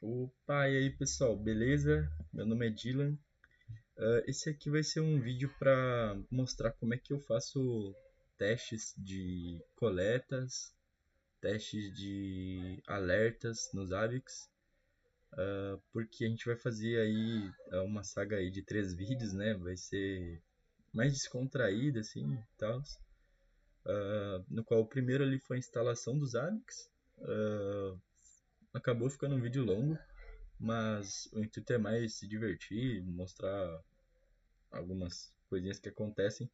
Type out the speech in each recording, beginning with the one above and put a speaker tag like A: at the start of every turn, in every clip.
A: Opa, e aí pessoal, beleza? Meu nome é Dylan. Esse aqui vai ser um vídeo para mostrar como é que eu faço testes de coletas, testes de alertas nos Zabbix, porque a gente vai fazer aí uma saga aí de 3 vídeos, né? Vai ser mais descontraída assim e tal, no qual o primeiro ali foi a instalação dos Zabbix. Acabou ficando um vídeo longo, mas o intuito é mais se divertir, mostrar algumas coisinhas que acontecem,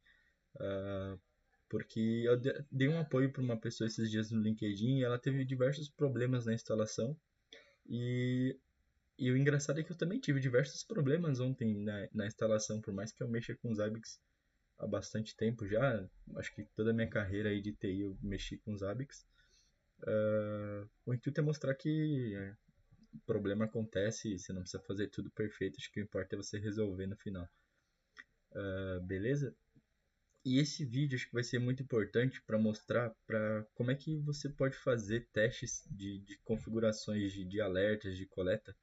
A: porque eu dei um apoio para uma pessoa esses dias no LinkedIn e ela teve diversos problemas na instalação e, e o engraçado é que eu também tive diversos problemas ontem na instalação, por mais que eu mexa com Zabbix há bastante tempo já, acho que toda a minha carreira aí de TI eu mexi com Zabbix. O intuito é mostrar que o problema acontece e você não precisa fazer tudo perfeito, acho que o importante é você resolver no final. Beleza? E esse vídeo acho que vai ser muito importante para mostrar para como é que você pode fazer testes de configurações de alertas de coleta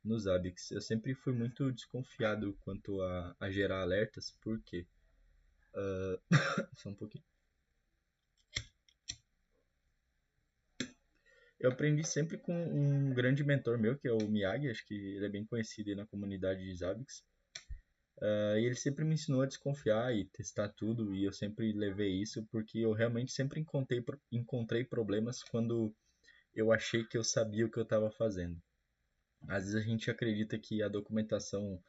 A: nos Zabbix. Eu sempre fui muito desconfiado quanto a gerar alertas, porque só um pouquinho. Eu aprendi sempre com um grande mentor meu, que é o Miyagi, acho que ele é bem conhecido aí na comunidade de Zabbix. E ele sempre me ensinou a desconfiar e testar tudo, e eu sempre levei isso porque eu realmente sempre encontrei problemas quando eu achei que eu sabia o que eu estava fazendo. Às vezes a gente acredita que a documentação,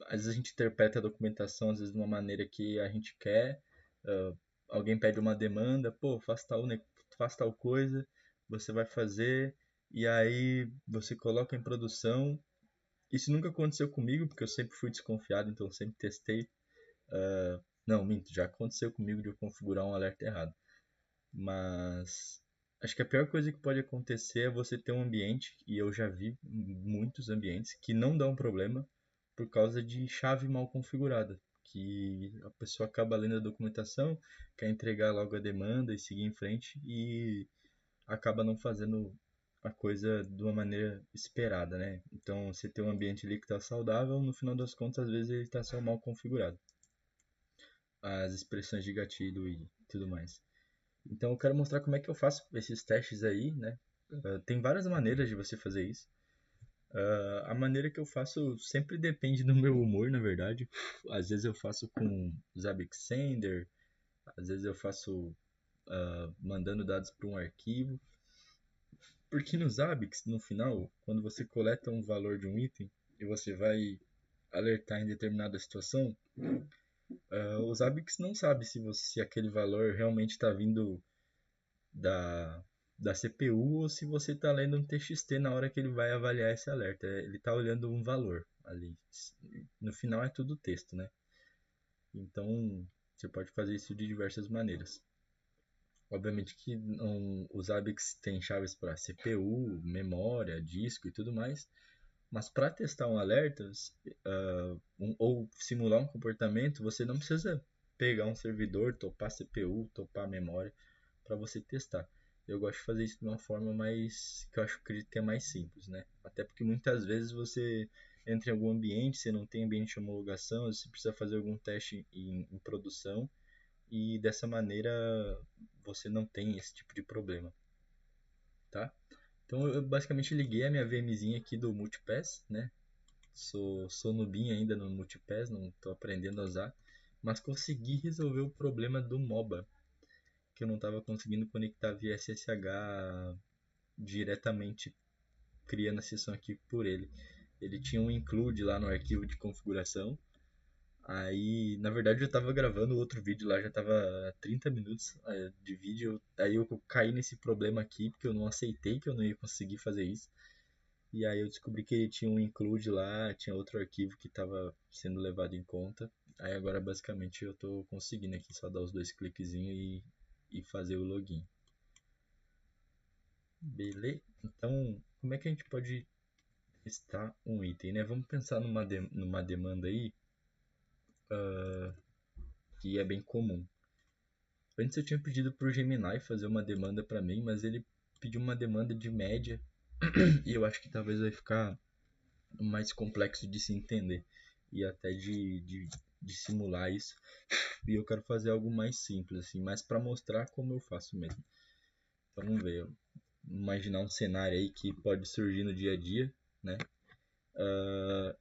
A: às vezes a gente interpreta a documentação às vezes de uma maneira que a gente quer. uh, Alguém pede uma demanda, pô, faz tal coisa, você vai fazer e aí você coloca em produção. Isso nunca aconteceu comigo porque eu sempre fui desconfiado, então eu sempre testei. Não, minto, já aconteceu comigo de eu configurar um alerta errado. Mas acho que a pior coisa que pode acontecer é você ter um ambiente, e eu já vi muitos ambientes, que não dão problema por causa de chave mal configurada. Que a pessoa acaba lendo a documentação, quer entregar logo a demanda e seguir em frente e acaba não fazendo a coisa de uma maneira esperada, né? Então você tem um ambiente ali que está saudável, no final das contas, às vezes ele está só mal configurado. As expressões de gatilho e tudo mais. Então eu quero mostrar como é que eu faço esses testes aí, né? Tem várias maneiras de você fazer isso. A maneira que eu faço sempre depende do meu humor, na verdade. Às vezes eu faço com Zabbix Sender, às vezes eu faço mandando dados para um arquivo. Porque no Zabbix, no final, quando você coleta um valor de um item e você vai alertar em determinada situação, o Zabbix não sabe se aquele valor realmente está vindo da, da CPU ou se você está lendo um TXT na hora que ele vai avaliar esse alerta. Ele está olhando um valor ali. No final é tudo texto, né? Então você pode fazer isso de diversas maneiras. Obviamente que não, os ABICs têm chaves para CPU, memória, disco e tudo mais, mas para testar um alerta ou simular um comportamento, você não precisa pegar um servidor, topar CPU, topar memória para você testar. Eu gosto de fazer isso de uma forma mais que eu acho que é mais simples, né? Até porque muitas vezes você entra em algum ambiente, você não tem ambiente de homologação, você precisa fazer algum teste em produção e dessa maneira você não tem esse tipo de problema, tá? Então eu basicamente liguei a minha VMzinha aqui do Multipass, né? Sou noobinho ainda no Multipass, não estou aprendendo a usar, mas consegui resolver o problema do MOBA, que eu não estava conseguindo conectar via SSH diretamente criando a sessão aqui por ele. Ele tinha um include lá no arquivo de configuração. Aí, na verdade, eu tava gravando outro vídeo lá, já tava 30 minutos de vídeo. Aí eu caí nesse problema aqui, porque eu não aceitei que eu não ia conseguir fazer isso. E aí eu descobri que ele tinha um include lá, tinha outro arquivo que estava sendo levado em conta. Aí agora basicamente eu tô conseguindo aqui só dar os dois cliquezinhos e fazer o login. Beleza? Então, como é que a gente pode testar um item, né? Vamos pensar numa demanda aí que é bem comum. Antes eu tinha pedido para o Gemini fazer uma demanda para mim, mas ele pediu uma demanda de média E eu acho que talvez vai ficar mais complexo de se entender e até de simular isso. E eu quero fazer algo mais simples, assim, mais para mostrar como eu faço mesmo. Então vamos ver, imaginar um cenário aí que pode surgir no dia a dia, né?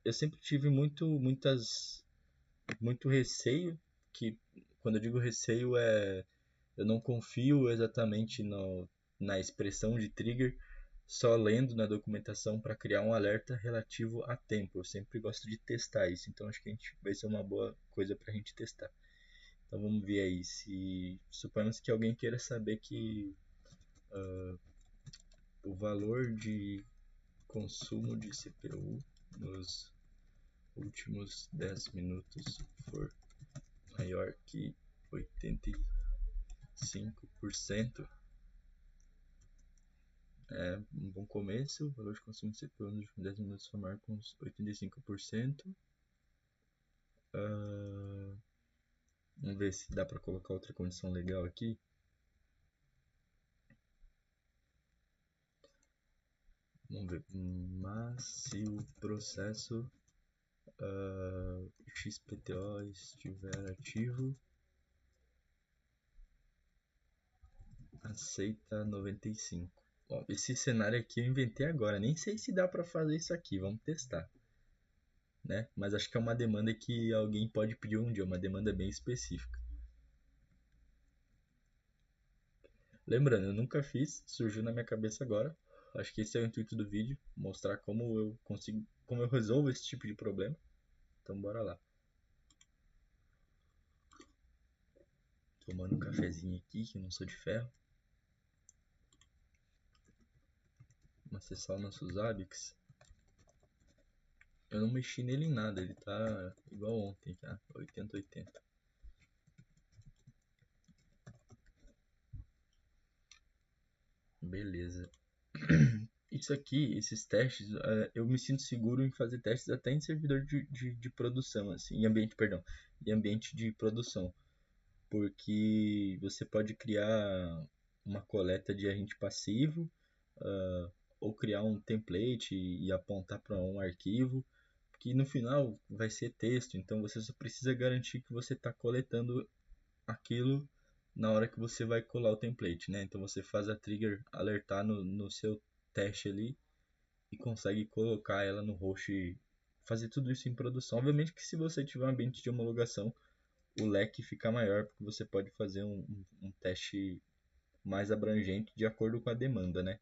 A: Eu sempre tive muito receio, que quando eu digo receio eu não confio exatamente na expressão de trigger só lendo na documentação para criar um alerta relativo a tempo. Eu sempre gosto de testar isso, então acho que a gente vai ser uma boa coisa para a gente testar. Então vamos ver aí se suponhamos que alguém queira saber que o valor de consumo de CPU nos últimos 10 minutos for maior que 85%. É um bom começo. O valor de consumo de CPU nos últimos 10 minutos foi maior com 85%. Uh, vamos ver se dá para colocar outra condição legal aqui. Vamos ver. Mas se o processo XPTO estiver ativo, aceita 95. Bom, esse cenário aqui eu inventei agora. Nem sei se dá para fazer isso aqui. Vamos testar. Né? Mas acho que é uma demanda que alguém pode pedir um dia, uma demanda bem específica. Lembrando, eu nunca fiz, surgiu na minha cabeça agora. Acho que esse é o intuito do vídeo, mostrar como eu consigo, como eu resolvo esse tipo de problema. Então bora lá. Tomando um cafezinho aqui, que eu não sou de ferro. Vamos acessar o nosso Zabbix. Eu não mexi nele em nada, ele tá igual ontem, tá? 80-80. Beleza. Isso aqui, esses testes, eu me sinto seguro em fazer testes até em servidor de produção, assim, em ambiente, perdão, em ambiente de produção, porque você pode criar uma coleta de agente passivo, uh, ou criar um template e apontar para um arquivo, que no final vai ser texto, então você só precisa garantir que você está coletando aquilo na hora que você vai colar o template, né? Então você faz a trigger alertar no seu teste ali e consegue colocar ela no host e fazer tudo isso em produção. Obviamente que se você tiver um ambiente de homologação, o leque fica maior, porque você pode fazer um teste mais abrangente de acordo com a demanda, né?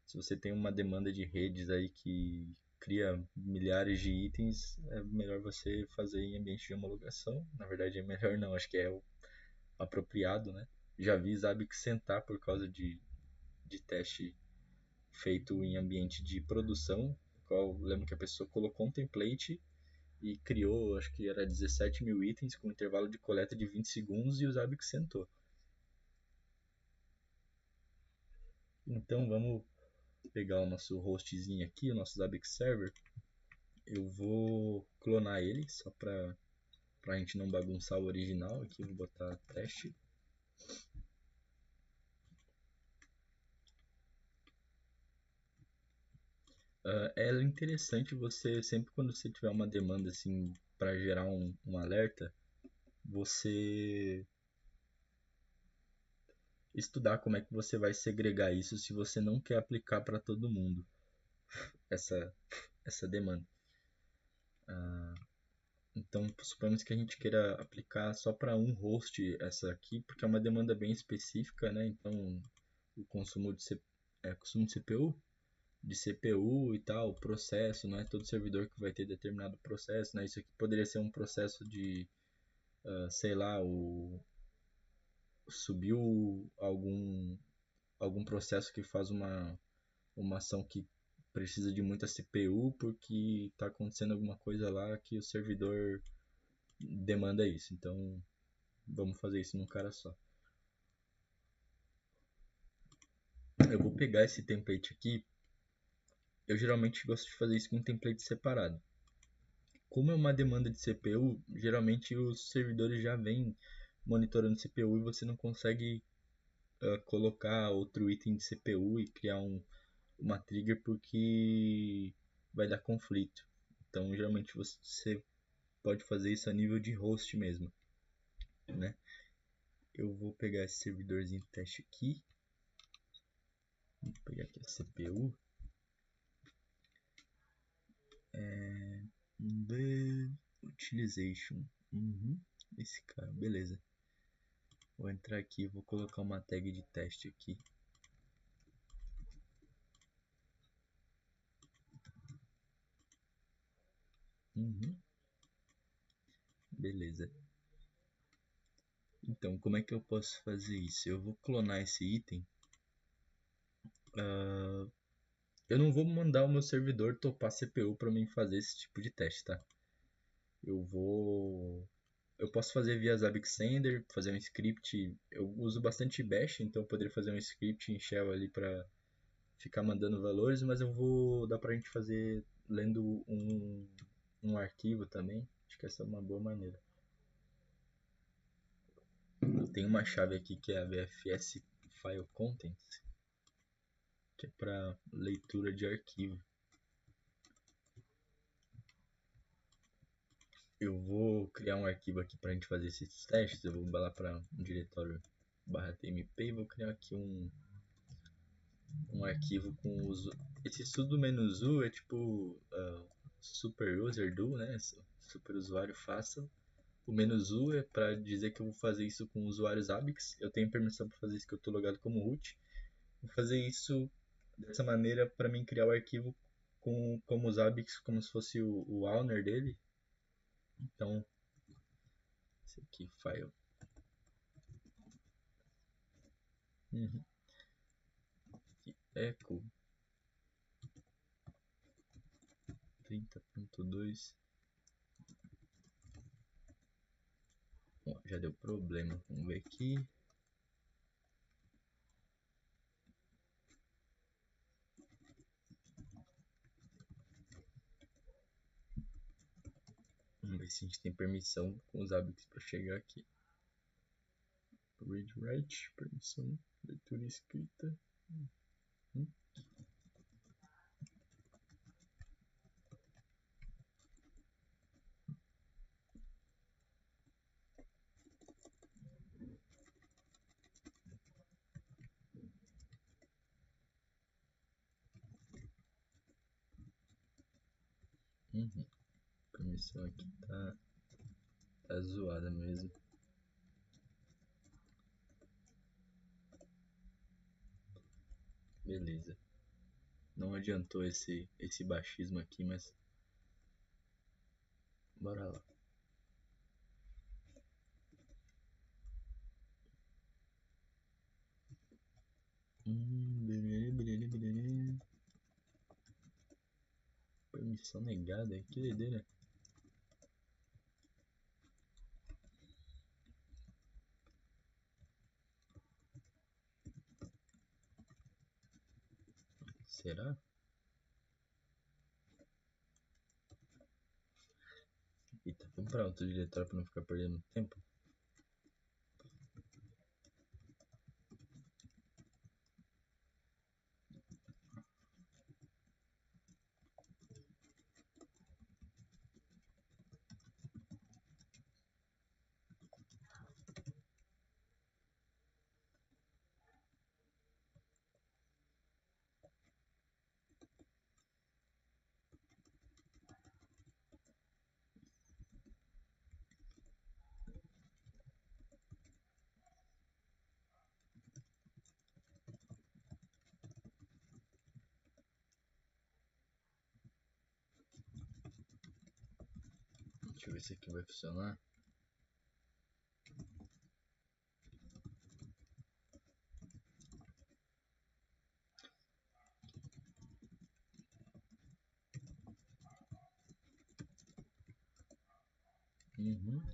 A: Se você tem uma demanda de redes aí que cria milhares de itens, é melhor você fazer em ambiente de homologação. Na verdade é melhor não, acho que é o apropriado, né? Já vi Zabbix sentar por causa de teste feito em ambiente de produção, qual lembro que a pessoa colocou um template e criou, acho que era 17 mil itens com intervalo de coleta de 20 segundos e o Zabbix sentou. Então vamos pegar o nosso hostzinho aqui, o nosso Zabbix server. Eu vou clonar ele só para a gente não bagunçar o original. Aqui eu vou botar teste. É interessante você, sempre quando você tiver uma demanda assim para gerar um alerta, você estudar como é que você vai segregar isso se você não quer aplicar para todo mundo essa, essa demanda. Então, suponhamos que a gente queira aplicar só para um host essa aqui, porque é uma demanda bem específica, né? Então, o consumo consumo de CPU e tal, processo, não é todo servidor que vai ter determinado processo, né? Isso aqui poderia ser um processo de, sei lá, subiu algum processo que faz uma ação que precisa de muita CPU porque está acontecendo alguma coisa lá que o servidor demanda isso. Então, vamos fazer isso num cara só. Eu vou pegar esse template aqui. Eu geralmente gosto de fazer isso com um template separado. Como é uma demanda de CPU, geralmente os servidores já vêm monitorando CPU e você não consegue colocar outro item de CPU e criar uma trigger porque vai dar conflito. Então, geralmente você pode fazer isso a nível de host mesmo, né? Eu vou pegar esse servidorzinho de teste aqui. Vou pegar aqui a CPU. Utilization. Esse cara, beleza. Vou entrar aqui, vou colocar uma tag de teste aqui. Beleza. Então, como é que eu posso fazer isso? Eu vou clonar esse item. Eu não vou mandar o meu servidor topar CPU para mim fazer esse tipo de teste, tá? Eu posso fazer via Zabbix Sender, fazer um script. Eu uso bastante Bash, então eu poderia fazer um script em Shell ali para ficar mandando valores, mas eu vou dar pra gente fazer lendo um arquivo também. Acho que essa é uma boa maneira. Eu tenho uma chave aqui que é a VFS File Contents, que é para leitura de arquivo. Eu vou criar um arquivo aqui para a gente fazer esses testes. Eu vou lá para um diretório /tmp e vou criar aqui um arquivo com uso. Esse sudo-u é tipo super user do, né? Super usuário faça. O "-u" é para dizer que eu vou fazer isso com usuários Zabbix. Eu tenho permissão para fazer isso que eu estou logado como root. Vou fazer isso dessa maneira para mim criar o arquivo como Zabbix, como se fosse o owner dele. Então, esse aqui, file. Echo 30.2. Bom, já deu problema. Vamos ver aqui. Vamos ver se a gente tem permissão com os Zabbix para chegar aqui. Read write, permissão, leitura e escrita. A permissão aqui tá zoada mesmo. Beleza. Não adiantou esse baixismo aqui, mas bora lá. Permissão negada, que doideira. Será? Eita, vamos para outro diretório para não ficar perdendo tempo. Deixa eu ver se aqui vai funcionar.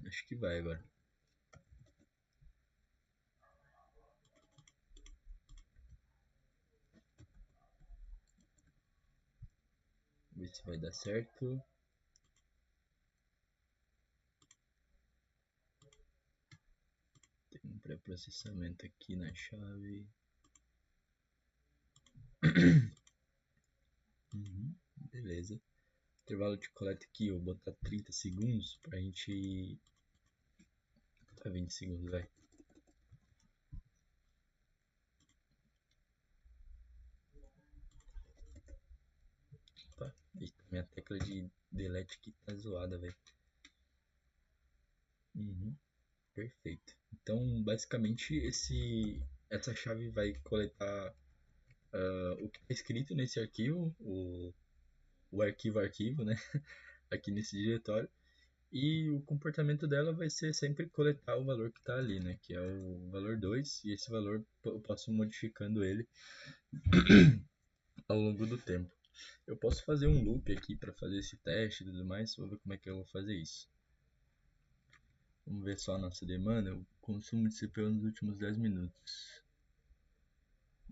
A: Acho que vai agora. Ver se vai dar certo. Tem um pré-processamento aqui na chave. Beleza. Intervalo de coleta aqui, eu vou botar 30 segundos pra gente. Tá 20 segundos, vai. Opa, eita, minha tecla de delete aqui tá zoada, velho. Perfeito. Então, basicamente, essa chave vai coletar o que é escrito nesse arquivo, o arquivo, né? Aqui nesse diretório. E o comportamento dela vai ser sempre coletar o valor que está ali, né? Que é o valor 2. E esse valor eu posso ir modificando ele ao longo do tempo. Eu posso fazer um loop aqui para fazer esse teste e tudo mais. Vou ver como é que eu vou fazer isso. Vamos ver só a nossa demanda. O consumo de CPU nos últimos 10 minutos.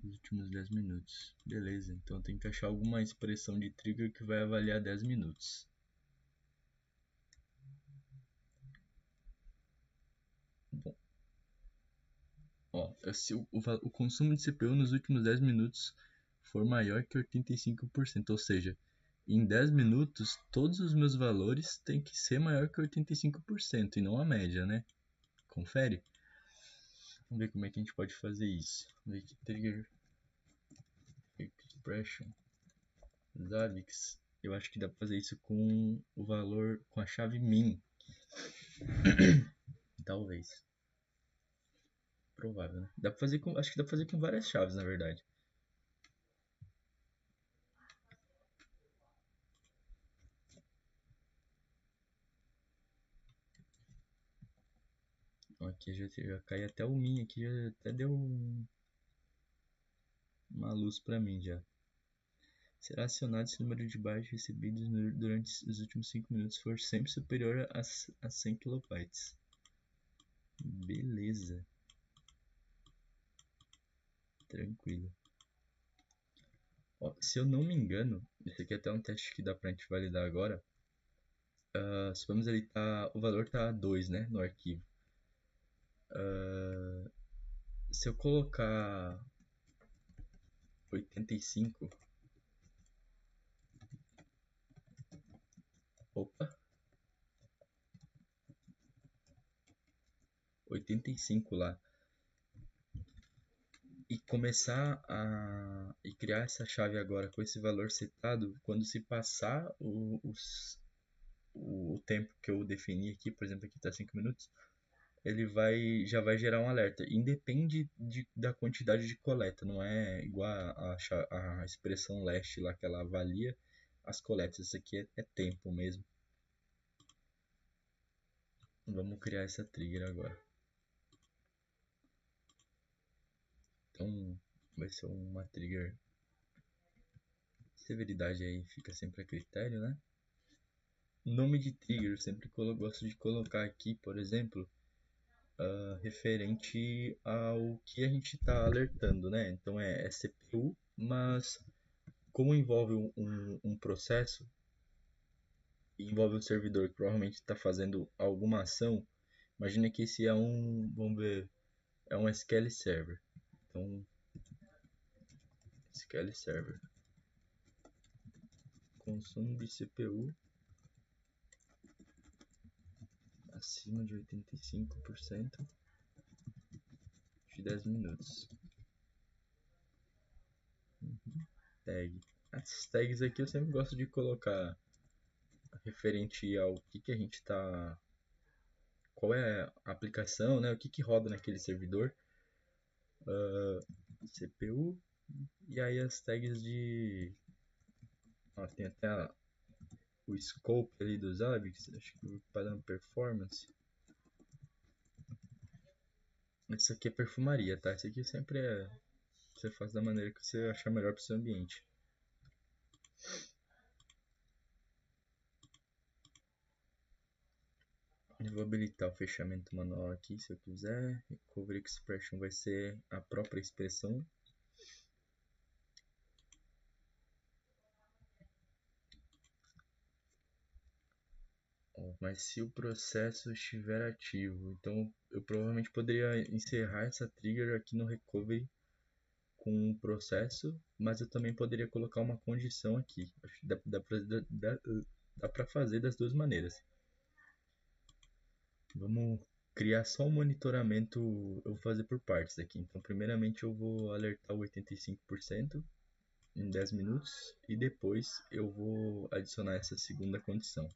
A: Nos últimos 10 minutos. Beleza, então tem que achar alguma expressão de trigger que vai avaliar 10 minutos. Bom, ó, se o consumo de CPU nos últimos 10 minutos for maior que 85%, ou seja, em 10 minutos todos os meus valores têm que ser maior que 85% e não a média, né? Confere? Vamos ver como é que a gente pode fazer isso. Vamos ver aqui, trigger expression Zabbix. Eu acho que dá pra fazer isso com o valor, com a chave min. Talvez. Provável, né? Dá pra fazer com, acho que dá pra fazer com várias chaves, na verdade. Ó, aqui já cai até o min aqui, já até deu uma luz pra mim já. Será acionado se o número de bytes recebidos durante os últimos 5 minutos for sempre superior a 100 kilobytes. Beleza. Tranquilo. Ó, se eu não me engano, esse aqui é até um teste que dá pra gente validar agora. Suponhamos ele tá, o valor tá 2, né, no arquivo. Se eu colocar 85, opa, 85 lá, e começar e criar essa chave agora com esse valor setado, quando se passar o tempo que eu defini aqui, por exemplo, aqui está 5 minutos, ele já vai gerar um alerta. Independe da quantidade de coleta, não é igual a expressão last lá que ela avalia as coletas. Isso aqui é tempo mesmo. Vamos criar essa trigger agora. Então vai ser uma trigger. Severidade aí fica sempre a critério, né? Nome de trigger, eu sempre gosto de colocar aqui, por exemplo, referente ao que a gente está alertando, né? Então é CPU, mas como envolve um processo, e envolve um servidor que provavelmente está fazendo alguma ação, imagina que esse é vamos ver, é um SQL Server. Então, SQL Server. Consumo de CPU acima de 85% de 10 minutos. Tag. Essas tags aqui eu sempre gosto de colocar referente ao que a gente está, qual é a aplicação, né? O que roda naquele servidor, CPU, e aí as tags de, tem até o scope ali dos Zabbix, acho que para performance. Isso aqui é perfumaria, tá? Isso aqui sempre você faz da maneira que você achar melhor para o seu ambiente. Eu vou habilitar o fechamento manual aqui se eu quiser. Recovery Expression vai ser a própria expressão. Mas se o processo estiver ativo, então eu provavelmente poderia encerrar essa trigger aqui no recovery com o processo, mas eu também poderia colocar uma condição aqui. Acho que dá pra fazer das duas maneiras. Vamos criar só um monitoramento, eu vou fazer por partes aqui. Então, primeiramente eu vou alertar o 85% em 10 minutos e depois eu vou adicionar essa segunda condição.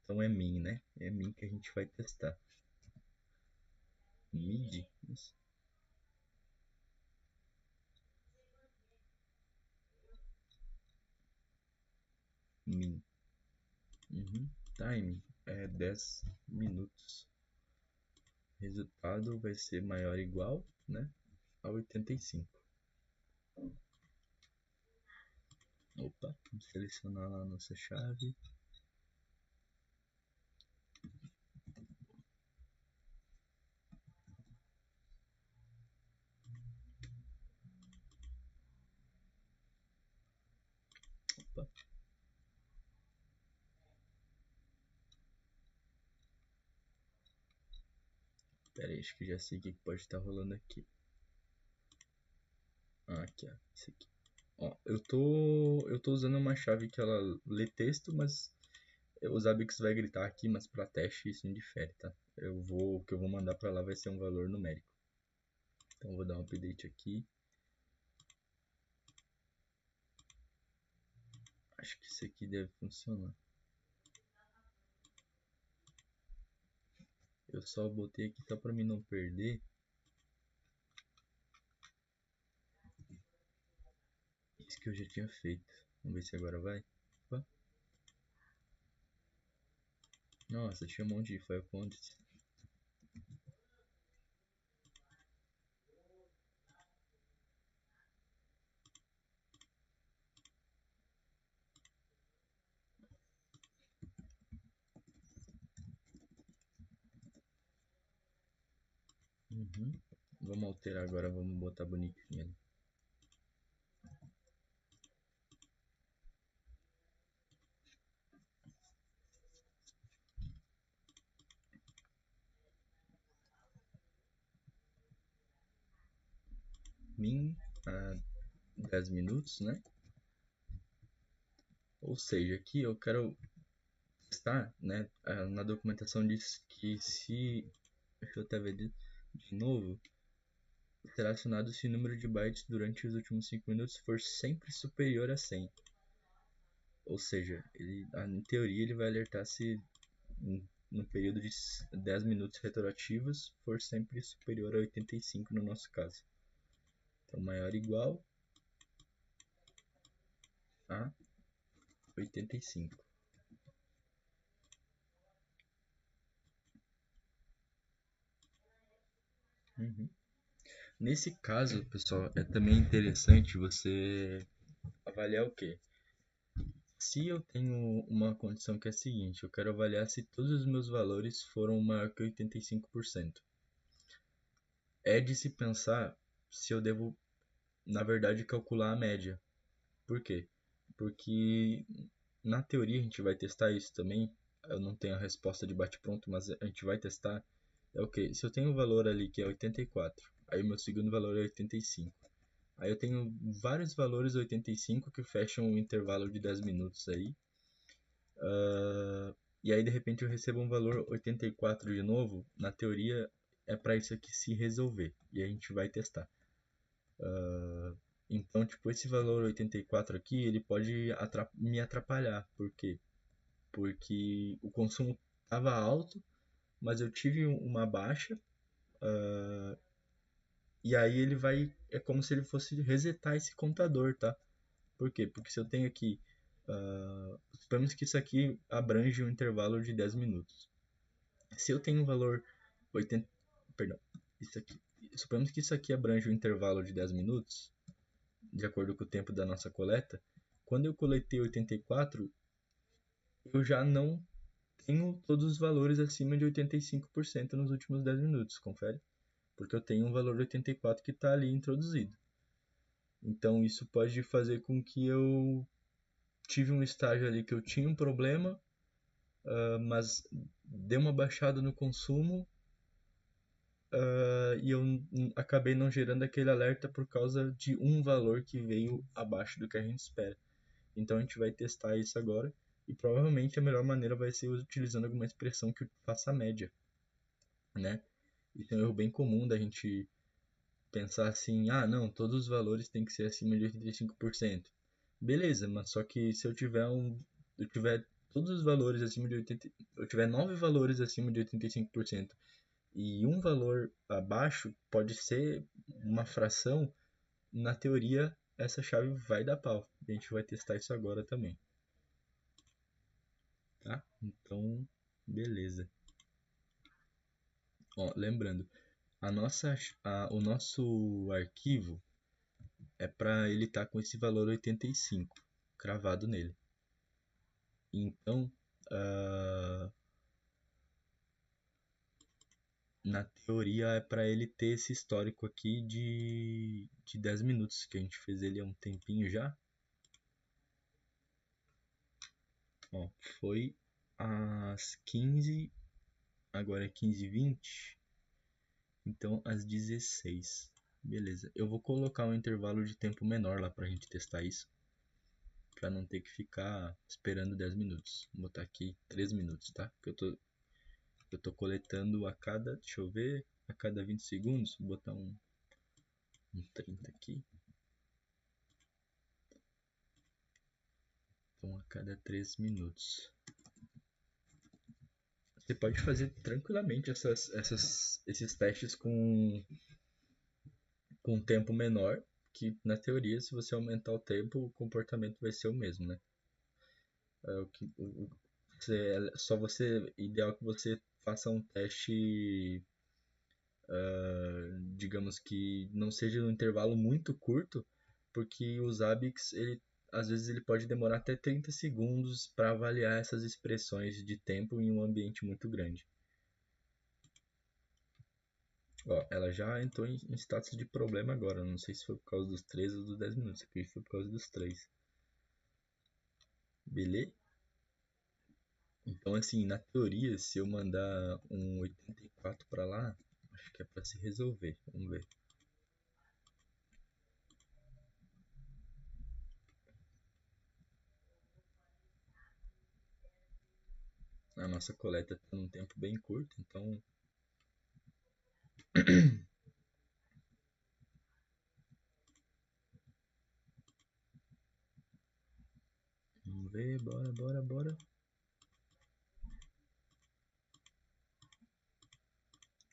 A: Então é min, né? É min que a gente vai testar. Mid. Isso. Min. Time é 10 minutos. Resultado vai ser maior ou igual, né, a 85. Opa, vamos selecionar lá a nossa chave. Opa. Pera aí, acho que já sei o que pode estar rolando aqui. Aqui, ó, isso aqui. Ó, eu tô usando uma chave que ela lê texto, mas o Zabbix vai gritar aqui, mas para teste isso indifere, tá? O que eu vou mandar para lá vai ser um valor numérico. Então eu vou dar um update aqui. Acho que isso aqui deve funcionar. Eu só botei aqui só para mim não perder. Isso que eu já tinha feito. Vamos ver se agora vai. Opa. Nossa, tinha um monte de file content. Vamos alterar agora, vamos botar bonitinho ali. Min a 10 minutos, né? Ou seja, aqui eu quero testar, né? Na documentação diz que se... Deixa eu até ver de novo. Será acionado se o número de bytes durante os últimos 5 minutos for sempre superior a 100. Ou seja, em teoria ele vai alertar se no período de 10 minutos retroativos for sempre superior a 85 no nosso caso. Então maior ou igual a 85. Nesse caso, pessoal, é também interessante você avaliar o quê? Se eu tenho uma condição que é a seguinte, eu quero avaliar se todos os meus valores foram maior que 85%. É de se pensar se eu devo, na verdade, calcular a média. Por quê? Porque na teoria a gente vai testar isso também. Eu não tenho a resposta de bate-pronto, mas a gente vai testar. É o quê? Se eu tenho um valor ali que é 84, aí o meu segundo valor é 85. Aí eu tenho vários valores 85 que fecham um intervalo de 10 minutos aí. E aí de repente eu recebo um valor 84 de novo. Na teoria é para isso aqui se resolver. E a gente vai testar. Então, tipo, esse valor 84 aqui, ele pode me atrapalhar. Por quê? Porque o consumo estava alto, mas eu tive uma baixa. E aí ele vai... É como se ele fosse resetar esse contador, tá? Por quê? Porque se eu tenho aqui... suponhamos que isso aqui abrange um intervalo de 10 minutos. Se eu tenho um valor 80... Perdão. Isso aqui. Suponhamos que isso aqui abrange um intervalo de 10 minutos, de acordo com o tempo da nossa coleta. Quando eu coletei 84, eu já não tenho todos os valores acima de 85% nos últimos 10 minutos, confere? Porque eu tenho um valor de 84 que está ali introduzido. Então isso pode fazer com que eu tive um estágio ali que eu tinha um problema, mas deu uma baixada no consumo, e eu acabei não gerando aquele alerta por causa de um valor que veio abaixo do que a gente espera. Então a gente vai testar isso agora e provavelmente a melhor maneira vai ser utilizando alguma expressão que faça a média, né? Isso é um erro bem comum da gente pensar assim, ah, não, todos os valores têm que ser acima de 85%. Beleza, mas só que se eu tiver todos os valores acima de 80, eu tiver 9 valores acima de 85% e um valor abaixo pode ser uma fração, na teoria essa chave vai dar pau. A gente vai testar isso agora também, tá? Então, beleza. Ó, lembrando, o nosso arquivo é para ele estar com esse valor 85 cravado nele. Então, ah, na teoria é para ele ter esse histórico aqui de 10 minutos, que a gente fez ele há um tempinho já. Ó, foi às 15, agora é 15h20, então às 16. Beleza, eu vou colocar um intervalo de tempo menor lá pra gente testar isso, pra não ter que ficar esperando 10 minutos. Vou botar aqui 3 minutos, tá? Porque eu tô coletando a cada, deixa eu ver, a cada 20 segundos. Vou botar um 30 aqui. Então a cada 3 minutos. Você pode fazer tranquilamente esses testes com um tempo menor, que na teoria, se você aumentar o tempo, o comportamento vai ser o mesmo, né? É o que, só você, ideal que você faça um teste, digamos que não seja um intervalo muito curto, porque o Zabbix, às vezes ele pode demorar até 30 segundos para avaliar essas expressões de tempo em um ambiente muito grande. Ó, ela já entrou em status de problema agora. Não sei se foi por causa dos 3 ou dos 10 minutos. Aqui foi por causa dos 3. Beleza? Então, assim, na teoria, se eu mandar um 84 para lá, acho que é para se resolver. Vamos ver. A nossa coleta está num tempo bem curto, então. Vamos ver, bora, bora, bora.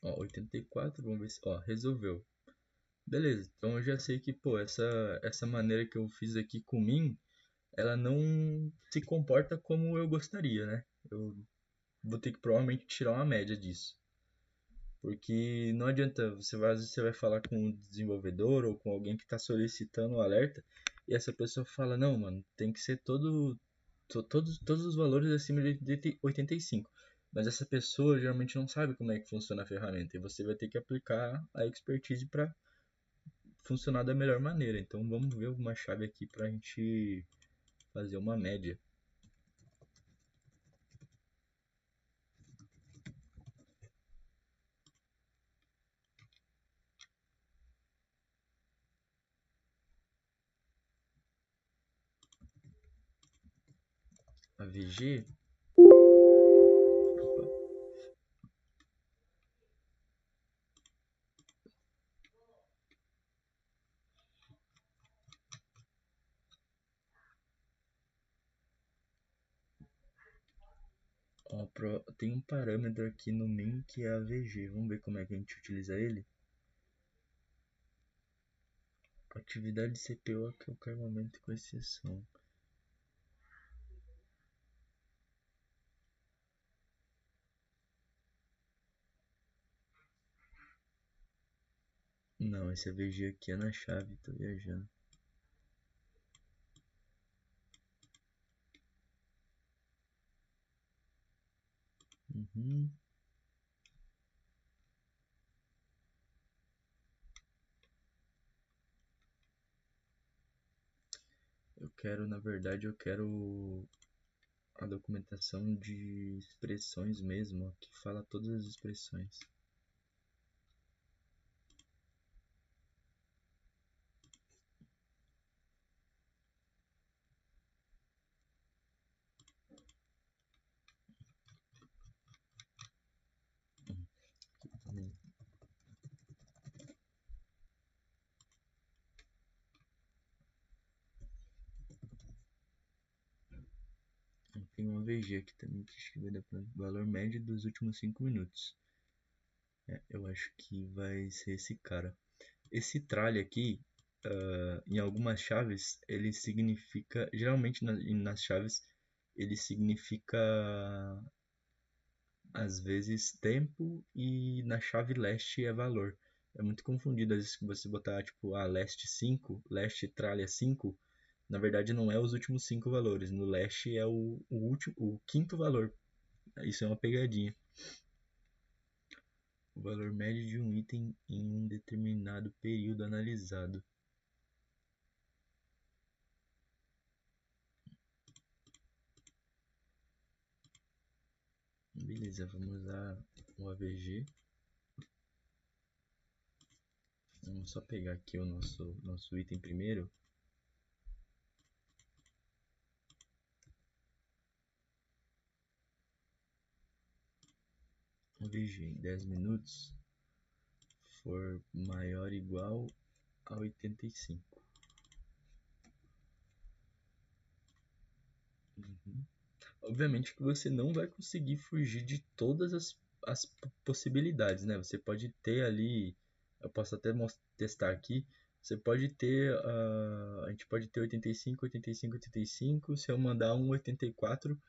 A: Ó, 84, vamos ver se. Ó, resolveu. Beleza, então eu já sei que, pô, essa maneira que eu fiz aqui com o Min, ela não se comporta como eu gostaria, né? Eu vou ter que provavelmente tirar uma média disso. Porque não adianta, às vezes você vai falar com um desenvolvedor ou com alguém que está solicitando o alerta e essa pessoa fala, não, mano, tem que ser todos os valores acima de 85. Mas essa pessoa geralmente não sabe como é que funciona a ferramenta e você vai ter que aplicar a expertise para funcionar da melhor maneira. Então vamos ver alguma chave aqui para a gente fazer uma média. A VG. Opa. Ó, tem um parâmetro aqui no min que é a VG. Vamos ver como é que a gente utiliza ele. Atividade CPU a qualquer momento com exceção. Não, esse AVG aqui é na chave, tô viajando. Uhum. Na verdade, eu quero a documentação de expressões mesmo, que fala todas as expressões. tem um AVG aqui também que acho que vai dar pra valor médio dos últimos 5 minutos. Eu acho que vai ser esse cara. Esse tralha aqui, em algumas chaves, ele significa. Geralmente nas chaves, ele significa às vezes tempo e na chave leste é valor. É muito confundido às vezes que você botar tipo leste 5 leste tralha 5 na verdade não é os últimos 5 valores. No leste é o último, o quinto valor. Isso é uma pegadinha. O valor médio de um item em um determinado período analisado. Beleza, vamos usar o AVG. Vamos só pegar aqui o nosso item primeiro. AVG em 10 minutos for maior ou igual a 85. Uhum. Obviamente que você não vai conseguir fugir de todas as possibilidades, né? Você pode ter ali, eu posso até testar aqui, você pode ter, a gente pode ter 85, 85, 85, se eu mandar um 84,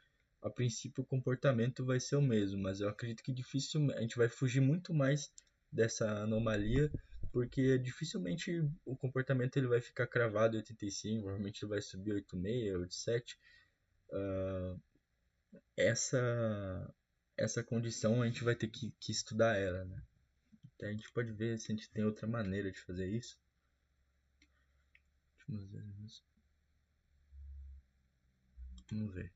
A: a princípio o comportamento vai ser o mesmo, mas eu acredito que dificilmente, a gente vai fugir muito mais dessa anomalia, porque dificilmente o comportamento ele vai ficar cravado em 85, provavelmente ele vai subir 86, 87, essa condição a gente vai ter que estudar ela, né? Até a gente pode ver se a gente tem outra maneira de fazer isso. Vamos ver.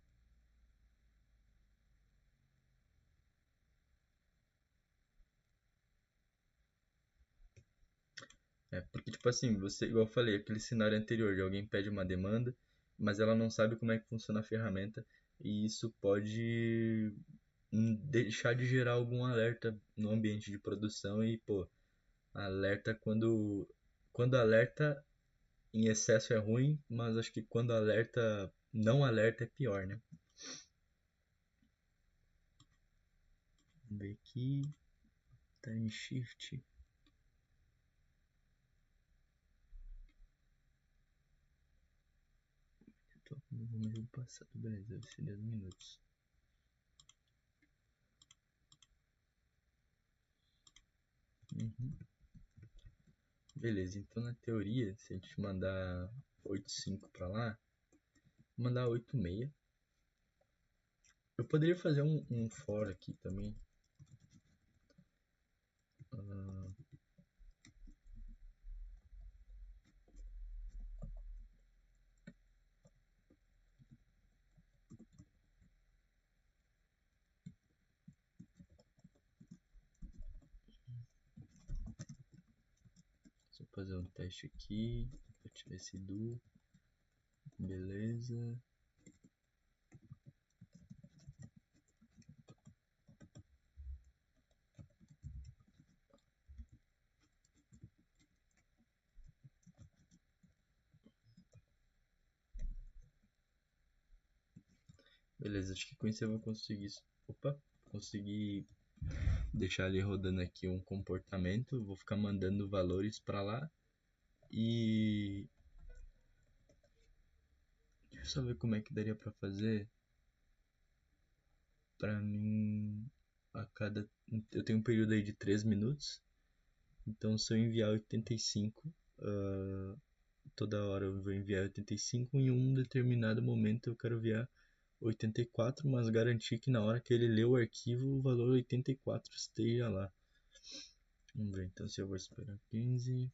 A: Porque tipo assim, você, igual eu falei, aquele cenário anterior de alguém pede uma demanda, mas ela não sabe como é que funciona a ferramenta e isso pode deixar de gerar algum alerta no ambiente de produção e, pô, alerta quando alerta em excesso é ruim, mas acho que quando alerta não alerta é pior, né? Vamos ver aqui, time shift. Tô no jogo passado, beleza, deve ser 10 minutos. Uhum. Beleza, então na teoria, se a gente mandar 8.5 pra lá, mandar 8.6. Eu poderia fazer um for aqui também. Ah, só fazer um teste aqui. Vou tirar esse do. Beleza. Beleza, acho que com isso eu vou conseguir. Opa! Conseguir deixar ali rodando aqui um comportamento. Vou ficar mandando valores para lá. E deixa eu só ver como é que daria para fazer. Para mim, a cada. Eu tenho um período aí de 3 minutos. Então, se eu enviar 85, toda hora eu vou enviar 85. Em um determinado momento eu quero enviar 84, mas garantir que na hora que ele lê o arquivo, o valor 84 esteja lá. Vamos ver, então se eu vou esperar 15.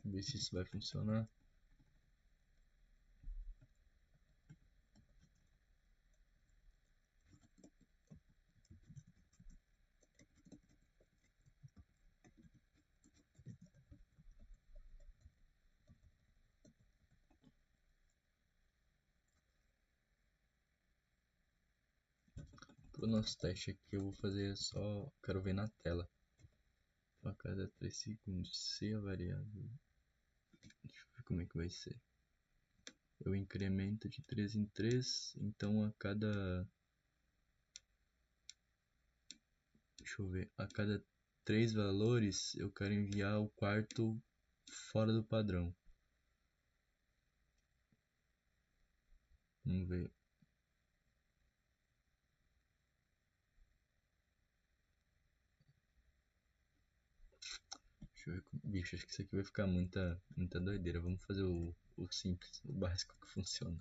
A: Vamos ver se isso vai funcionar. Para o nosso teste aqui eu vou fazer só, quero ver na tela. A cada 3 segundos. Se a variável. Deixa eu ver como é que vai ser. Eu incremento de 3 em 3, então a cada. Deixa eu ver. A cada 3 valores eu quero enviar o quarto fora do padrão. Vamos ver. Deixa eu ver. Bicho, acho que isso aqui vai ficar muita doideira. Vamos fazer o simples, o básico que funciona.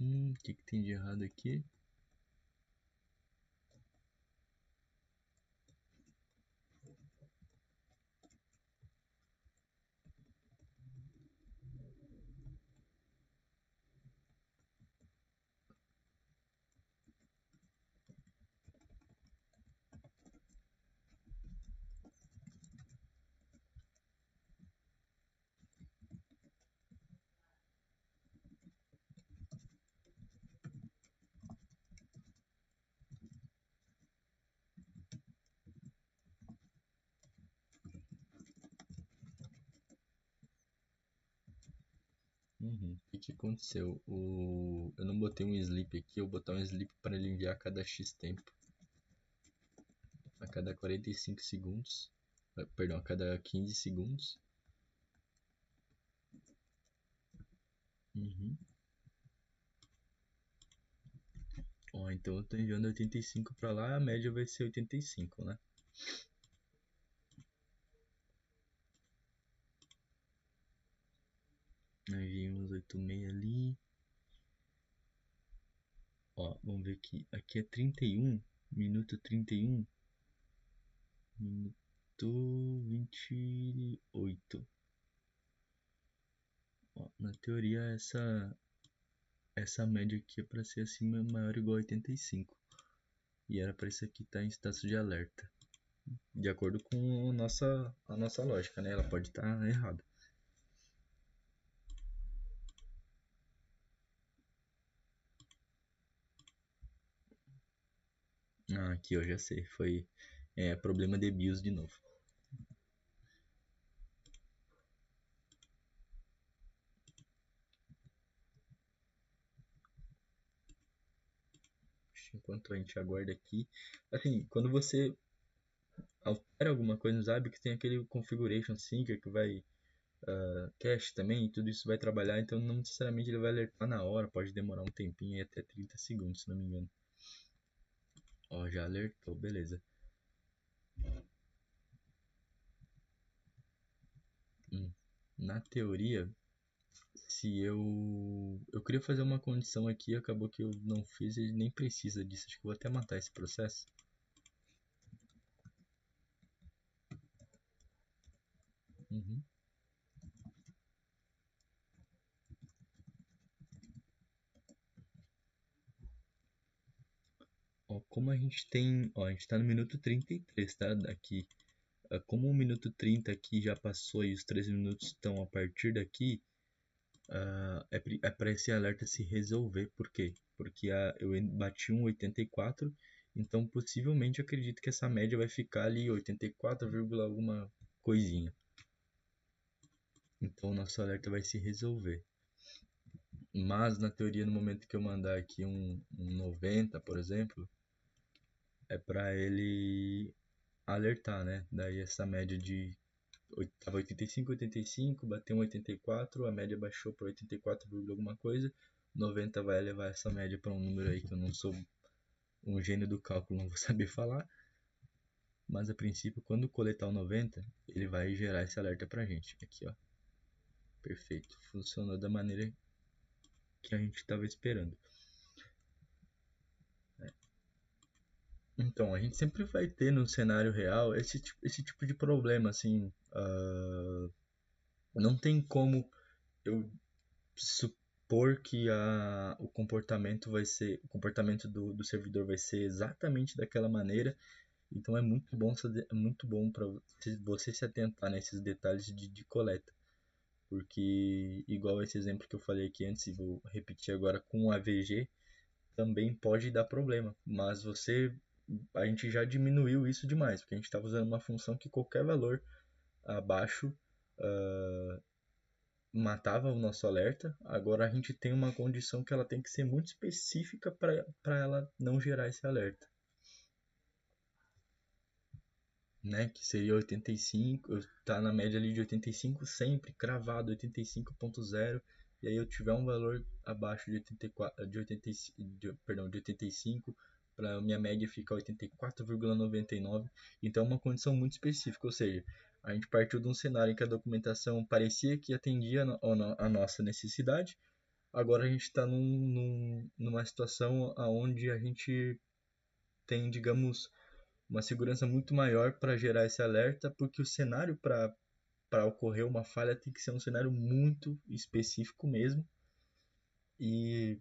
A: O que tem de errado aqui? O que aconteceu? Eu não botei um sleep aqui, eu vou botar um sleep para ele enviar a cada X tempo. A cada 45 segundos. Perdão, a cada 15 segundos. Ó, então eu tô enviando 85 para lá, a média vai ser 85, né? Enviei uns 86 ali. Ó, vamos ver aqui. Aqui é 31, minuto 31, minuto 28. Ó, na teoria essa média aqui é para ser acima maior ou igual a 85. E era para isso aqui estar em status de alerta. De acordo com a nossa lógica, né? Ela pode estar errada. Ah, aqui eu já sei. Foi problema de BIOS de novo. Enquanto a gente aguarda aqui. Assim, quando você altera alguma coisa no Zabbix, tem aquele configuration sync que vai cache também, e tudo isso vai trabalhar, então não necessariamente ele vai alertar na hora, pode demorar um tempinho, aí até 30 segundos, se não me engano. Ó, já alertou, beleza. Na teoria, se eu queria fazer uma condição aqui, acabou que eu não fiz, ele nem precisa disso, acho que eu vou até matar esse processo. Uhum. Ó, como a gente tem, ó, a gente tá no minuto 33, tá? Daqui. Como o minuto 30 aqui já passou e os 3 minutos estão a partir daqui, é para esse alerta se resolver. Por quê? Porque eu bati um 84, então possivelmente eu acredito que essa média vai ficar ali 84, alguma coisinha. Então o nosso alerta vai se resolver. Mas na teoria, no momento que eu mandar aqui um 90, por exemplo, é para ele alertar, né? Daí essa média de tava 85, 85, bateu um 84, a média baixou para 84, alguma coisa. 90 vai levar essa média para um número aí que eu não sou um gênio do cálculo, não vou saber falar. Mas a princípio, quando coletar o 90, ele vai gerar esse alerta pra gente. Aqui, ó. Perfeito. Funcionou da maneira que a gente estava esperando. Então, a gente sempre vai ter no cenário real esse tipo de problema, assim. Não tem como eu supor que o comportamento do servidor vai ser exatamente daquela maneira. Então é muito bom para você se atentar nesses detalhes de coleta, porque igual esse exemplo que eu falei aqui antes e vou repetir agora com o AVG, também pode dar problema, mas a gente já diminuiu isso demais, porque a gente estava usando uma função que qualquer valor abaixo matava o nosso alerta. Agora a gente tem uma condição que ela tem que ser muito específica para ela não gerar esse alerta, né? Que seria 85, tá na média ali de 85 sempre, cravado 85.0, e aí eu tiver um valor abaixo de 84, perdão, de 85, para minha média ficar 84,99. Então é uma condição muito específica, ou seja, a gente partiu de um cenário em que a documentação parecia que atendia a nossa necessidade. Agora a gente está numa situação onde a gente tem, digamos, uma segurança muito maior para gerar esse alerta, porque o cenário para ocorrer uma falha tem que ser um cenário muito específico mesmo. E,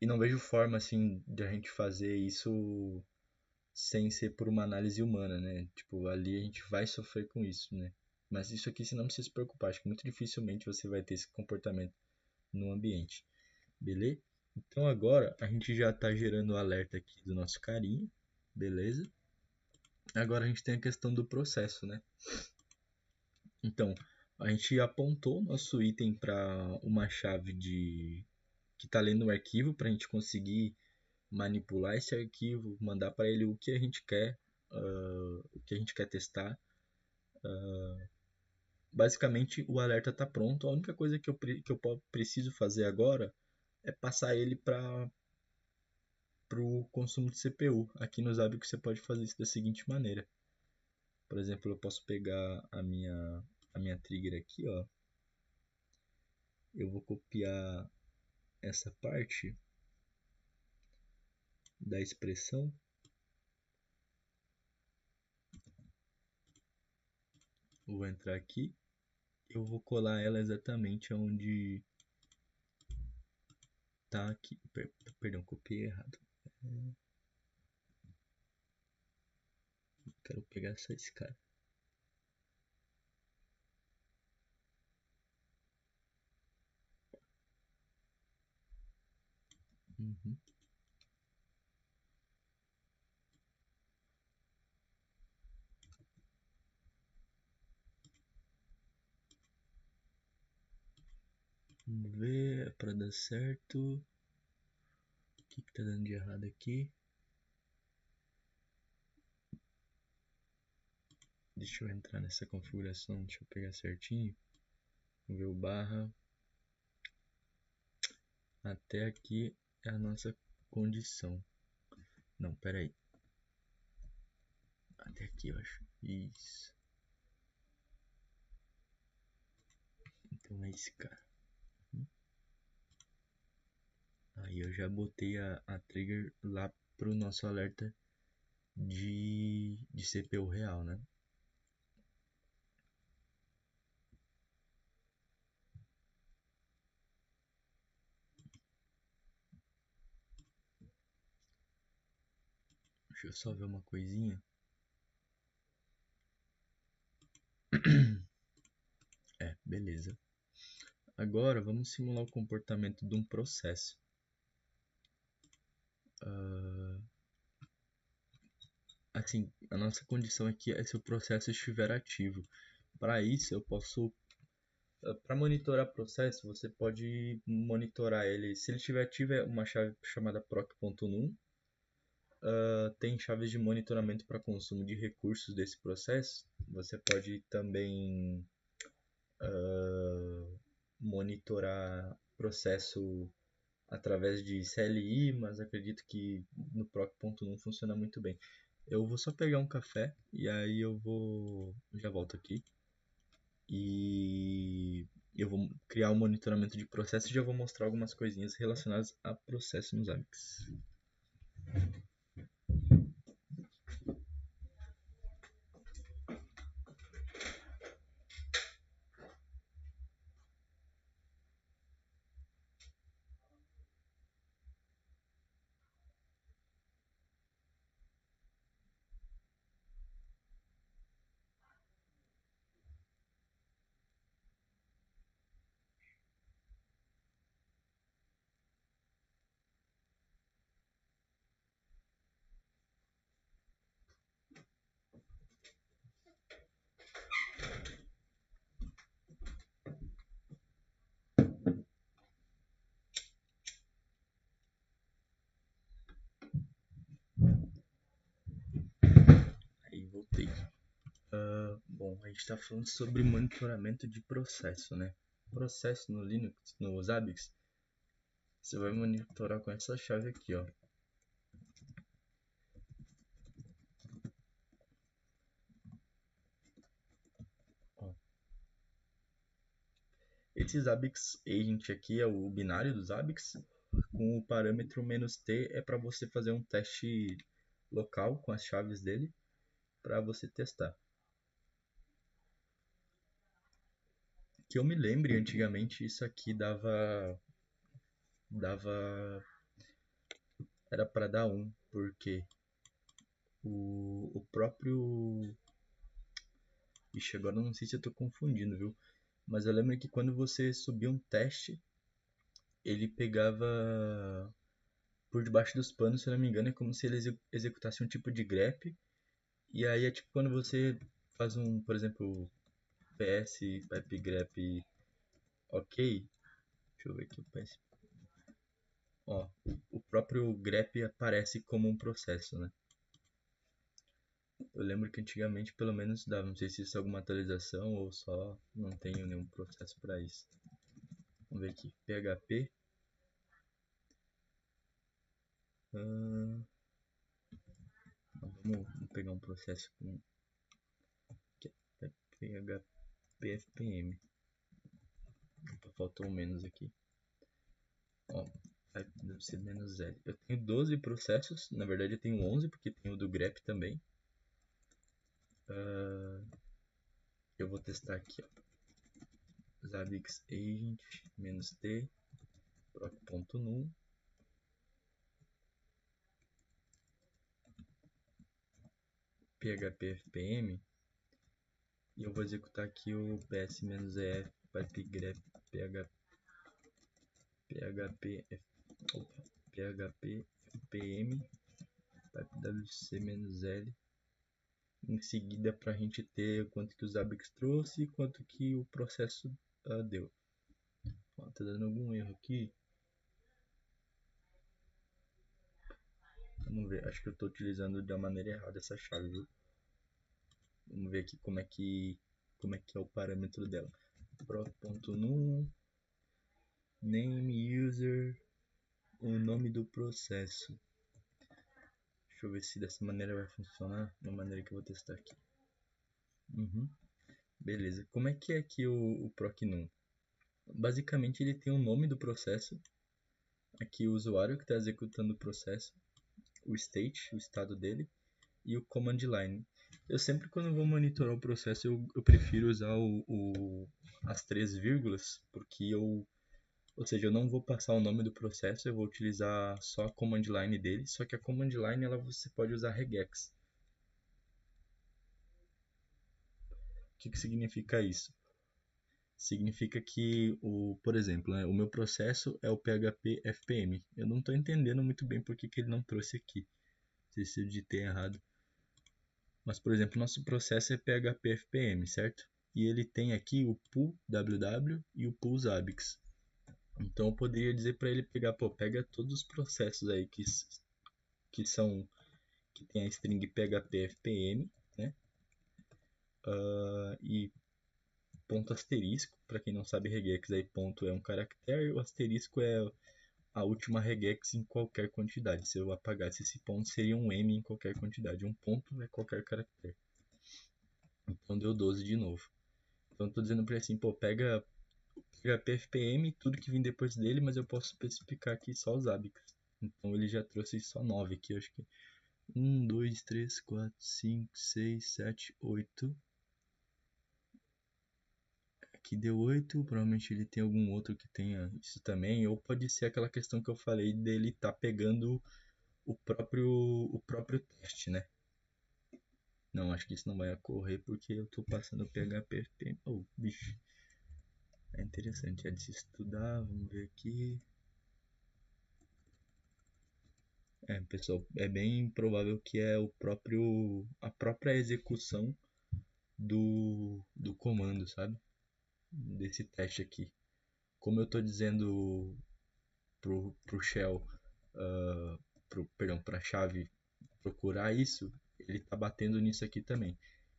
A: e não vejo forma assim de a gente fazer isso sem ser por uma análise humana, né? Tipo, ali a gente vai sofrer com isso, né? Mas isso aqui você não precisa se preocupar, acho que muito dificilmente você vai ter esse comportamento no ambiente, beleza? Então agora a gente já está gerando o alerta aqui do nosso carinha, beleza? Agora a gente tem a questão do processo, né? Então, a gente apontou nosso item para uma chave que está lendo o arquivo para a gente conseguir manipular esse arquivo, mandar para ele o que a gente quer, o que a gente quer testar. Basicamente, o alerta está pronto. A única coisa que eu preciso fazer agora é passar ele para o consumo de CPU. Aqui no Zabbix você pode fazer isso da seguinte maneira. Por exemplo, eu posso pegar a minha trigger aqui, ó. Eu vou copiar essa parte da expressão, vou entrar aqui, eu vou colar ela exatamente onde tá aqui. Perdão, copiei errado. Quero pegar só esse cara. Uhum. Vamos ver, para dar certo. O que tá dando de errado aqui? Deixa eu entrar nessa configuração, deixa eu pegar certinho. Vamos ver o barra. Até aqui é a nossa condição. Não, pera aí. Até aqui eu acho. Isso. Então é esse cara. Aí eu já botei a trigger lá pro nosso alerta de CPU real, né? Deixa eu só ver uma coisinha. Beleza. Agora vamos simular o comportamento de um processo. Assim, a nossa condição aqui é se o processo estiver ativo. Para isso, eu posso. Para monitorar o processo, você pode monitorar ele. Se ele estiver ativo, é uma chave chamada proc.num. Tem chaves de monitoramento para consumo de recursos desse processo. Você pode também monitorar processo através de CLI, mas acredito que no proc.num funciona muito bem. Eu vou só pegar um café e aí já volto aqui e eu vou criar um monitoramento de processo e já vou mostrar algumas coisinhas relacionadas a processo nos Zabbix. Bom, a gente está falando sobre monitoramento de processo, né? Processo no Linux, no Zabbix, você vai monitorar com essa chave aqui, ó. Ó. Esse Zabbix Agent aqui é o binário do Zabbix, com o parâmetro "-t" é para você fazer um teste local com as chaves dele, para você testar. Que eu me lembre, antigamente isso aqui era para dar 1, porque o próprio... Ixi, agora eu não sei se eu tô confundindo, viu? Mas eu lembro que quando você subia um teste, ele pegava por debaixo dos panos, se eu não me engano, é como se ele executasse um tipo de grep. E aí é tipo quando você faz um, por exemplo, ps pipe grep ok. Deixa eu ver aqui o ps. Ó, o próprio grep aparece como um processo, né? Eu lembro que antigamente pelo menos dava, não sei se isso é alguma atualização ou só não tenho nenhum processo para isso. Vamos ver aqui, php. Vamos pegar um processo com php-fpm. Faltou um menos aqui. Ó, deve ser menos L. Eu tenho 12 processos, na verdade eu tenho 11 porque tem o do grep também. Eu vou testar aqui, ó. Zabbix agent -t proc.num php-fpm e eu vou executar aqui o ps-ef pipegrep php-fpm pipewc-l em seguida, para a gente ter quanto que o Zabbix trouxe e quanto que o processo deu. Ó, tá dando algum erro aqui. Vamos ver, acho que eu estou utilizando da maneira errada essa chave, viu? Vamos ver aqui como é que é o parâmetro dela. proc.num name user, o nome do processo. Deixa eu ver se dessa maneira vai funcionar, da maneira que eu vou testar aqui. Beleza, como é que é aqui o proc.num? Basicamente ele tem o nome do processo, aqui o usuário que está executando o processo, o state, o estado dele, e o command line. Eu sempre, quando vou monitorar o processo, eu prefiro usar as 3 vírgulas, porque ou seja, eu não vou passar o nome do processo, eu vou utilizar só a command line dele, só que a command line você pode usar regex. O que significa isso? Significa que, por exemplo, né, o meu processo é o PHP FPM. Eu não estou entendendo muito bem por que ele não trouxe aqui. Não sei se eu digitei errado. Mas, por exemplo, nosso processo é PHP FPM, certo? E ele tem aqui o pool ww e o pool Zabbix. Então eu poderia dizer para ele pegar, pega todos os processos aí que tem a string PHP FPM, né? E ponto asterisco, para quem não sabe regex, aí ponto é um caractere, o asterisco é a última regex em qualquer quantidade. Se eu apagasse esse ponto, seria um M em qualquer quantidade. Um ponto é qualquer caractere. Então deu 12 de novo. Então eu tô dizendo para ele assim, pega PHP FPM, tudo que vem depois dele, mas eu posso especificar aqui só os Zabbix. Então ele já trouxe só 9 aqui, eu acho que 1, 2, 3, 4, 5, 6, 7, 8. Aqui deu 8, provavelmente ele tem algum outro que tenha isso também, ou pode ser aquela questão que eu falei dele tá pegando o próprio teste, né? Não, acho que isso não vai ocorrer porque eu tô passando o PHP. Oh, bicho. É interessante, é de se estudar, vamos ver aqui. Pessoal, é bem provável que é a própria execução do comando, sabe? Desse teste aqui. Como eu estou dizendo pro shell, perdão, para a chave procurar isso, ele está batendo nisso aqui também.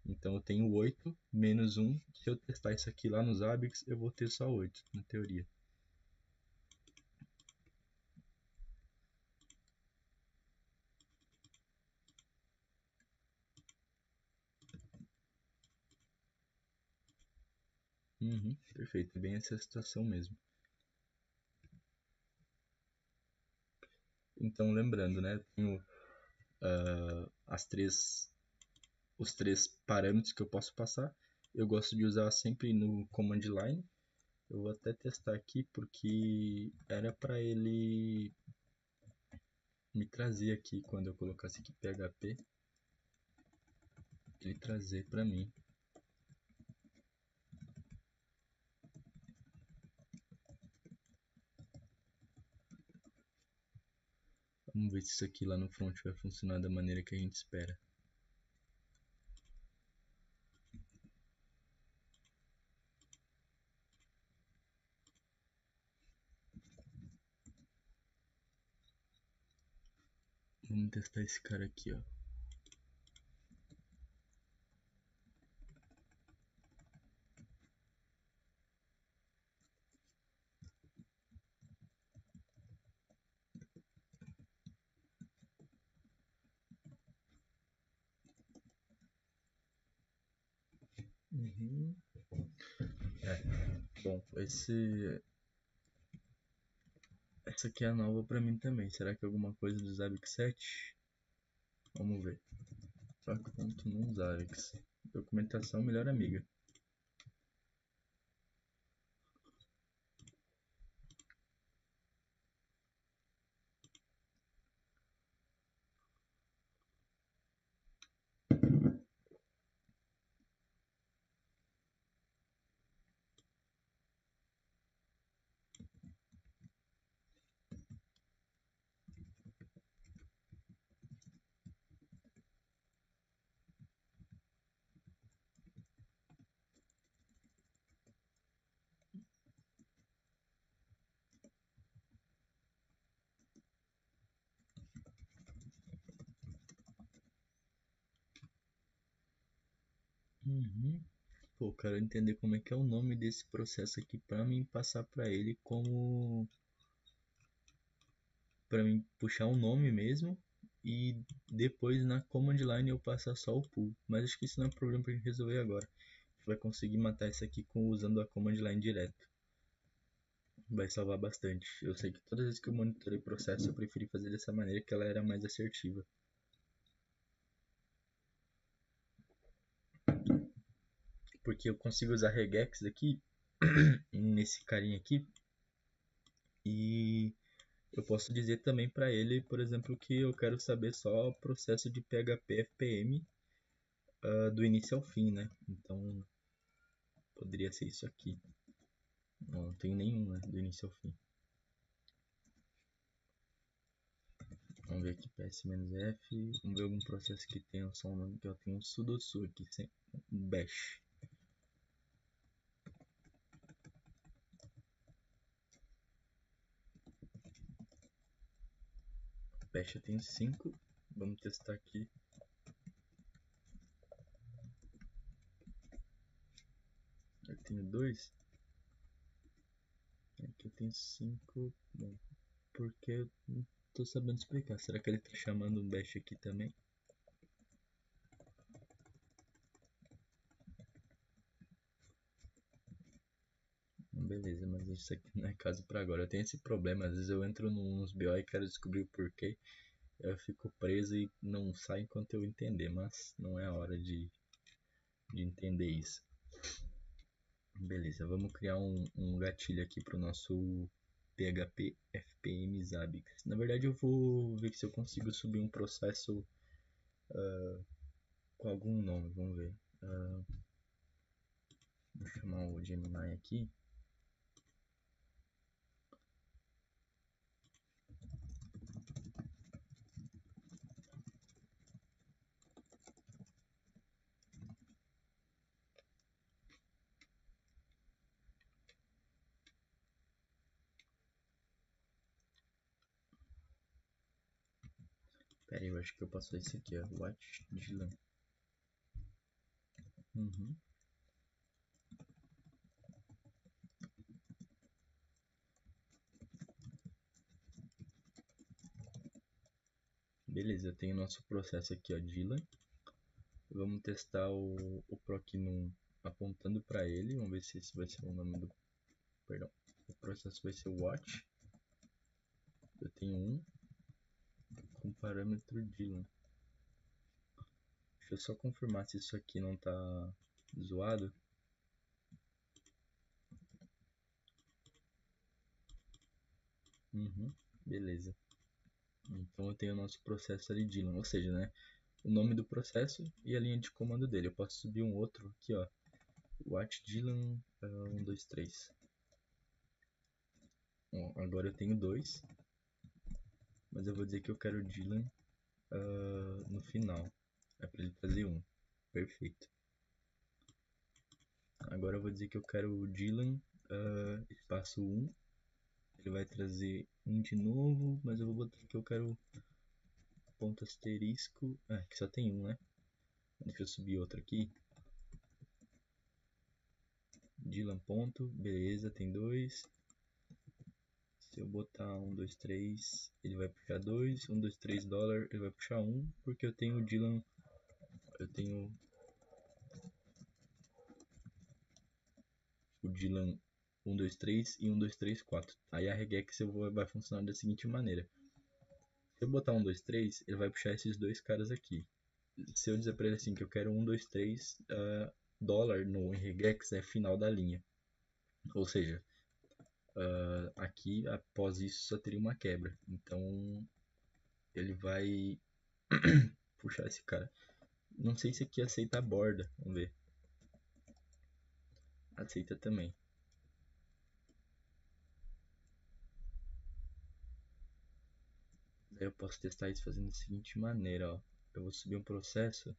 A: Então eu tenho 8 menos um. Se eu testar isso aqui lá no Zabbix, eu vou ter só 8, na teoria. Uhum, perfeito, é bem essa situação mesmo. Então, lembrando, né, eu tenho os três parâmetros que eu posso passar. Eu gosto de usar sempre no command line. Eu vou até testar aqui porque era para ele me trazer aqui quando eu colocasse aqui PHP, ele trazer para mim. Vamos ver se isso aqui lá no front vai funcionar da maneira que a gente espera. Vamos testar esse cara aqui, ó. Uhum. Bom, essa aqui é nova pra mim também. Será que é alguma coisa do Zabbix 7? Vamos ver. Fac.num Zabbix. Documentação melhor amiga. Uhum. Pô, quero entender como é que é o nome desse processo aqui pra mim passar pra ele como... Pra mim puxar um nome mesmo e depois na command line eu passar só o pull. Mas acho que isso não é problema pra gente resolver agora. A gente vai conseguir matar isso aqui usando a command line direto. Vai salvar bastante. Eu sei que todas as vezes que eu monitorei o processo eu preferi fazer dessa maneira que ela era mais assertiva. Porque eu consigo usar regex aqui, nesse carinha aqui, e eu posso dizer também para ele, por exemplo, que eu quero saber só o processo de PHP FPM do início ao fim, né? Então poderia ser isso aqui. Não tem nenhum, né? Do início ao fim. Vamos ver aqui ps-f. Vamos ver algum processo que tenha só um nome, que eu tenho um sudosu aqui, sem bash. Bash eu tenho 5. Vamos testar aqui. Eu tenho 2. Aqui eu tenho 5. Bom, porque eu não tô sabendo explicar. Será que ele tá chamando um bash aqui também? Beleza, mas isso aqui não é caso pra agora. Eu tenho esse problema, às vezes eu entro nos BO e quero descobrir o porquê. Eu fico preso e não sai enquanto eu entender, mas não é a hora de entender isso. Beleza, vamos criar um gatilho aqui pro nosso PHP FPM Zabbix. Na verdade eu vou ver se eu consigo subir um processo com algum nome, vamos ver. Vou chamar o Gemini aqui. Pera aí, eu acho que eu posso fazer isso aqui, ó. Watch Dylan. Uhum. Beleza, tem o nosso processo aqui, ó, Dylan. Vamos testar o Proc apontando para ele. Vamos ver se esse vai ser o nome do. Perdão. O processo vai ser Watch. Eu tenho um com parâmetro Dylan. Deixa eu só confirmar se isso aqui não tá zoado. Uhum, beleza. Então eu tenho o nosso processo ali Dylan, ou seja, né? O nome do processo e a linha de comando dele. Eu posso subir um outro aqui, ó. Watch Dylan 1, 2, 3. Bom, agora eu tenho dois, mas eu vou dizer que eu quero o Dylan no final. É para ele trazer um. Perfeito. Agora eu vou dizer que eu quero o Dylan espaço 1. Ele vai trazer um de novo, mas eu vou botar que eu quero ponto asterisco. Ah, que só tem um, né? Deixa eu subir outro aqui. Dylan ponto, beleza, tem dois. Se eu botar 1, 2, 3, ele vai puxar 2. 1, 2, 3 dólar, ele vai puxar 1, porque eu tenho o Dylan. Eu tenho o Dylan 1, 2, 3 e 1, 2, 3, 4. Aí a regex vai funcionar da seguinte maneira. Se eu botar 1, 2, 3, ele vai puxar esses dois caras aqui. Se eu dizer para ele assim que eu quero 1, 2, 3 dólar no regex é final da linha. Ou seja, aqui após isso só teria uma quebra. Então ele vai puxar esse cara. Não sei se aqui aceita a borda. Vamos ver. Aceita também. Daí eu posso testar isso fazendo da seguinte maneira, ó. Eu vou subir um processo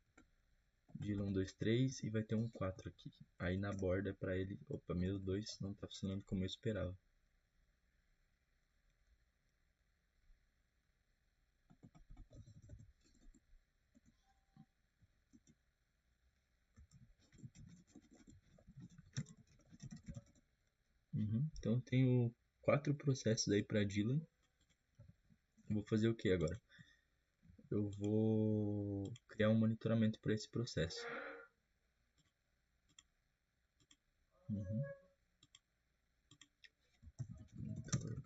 A: de 1, 2, 3 e vai ter um 4 aqui. Aí na borda para ele, opa, meu 2 não tá funcionando como eu esperava. Uhum. Então tenho 4 processos aí para Dylan. Vou fazer o que agora? Eu vou criar um monitoramento para esse processo. Uhum. Monitor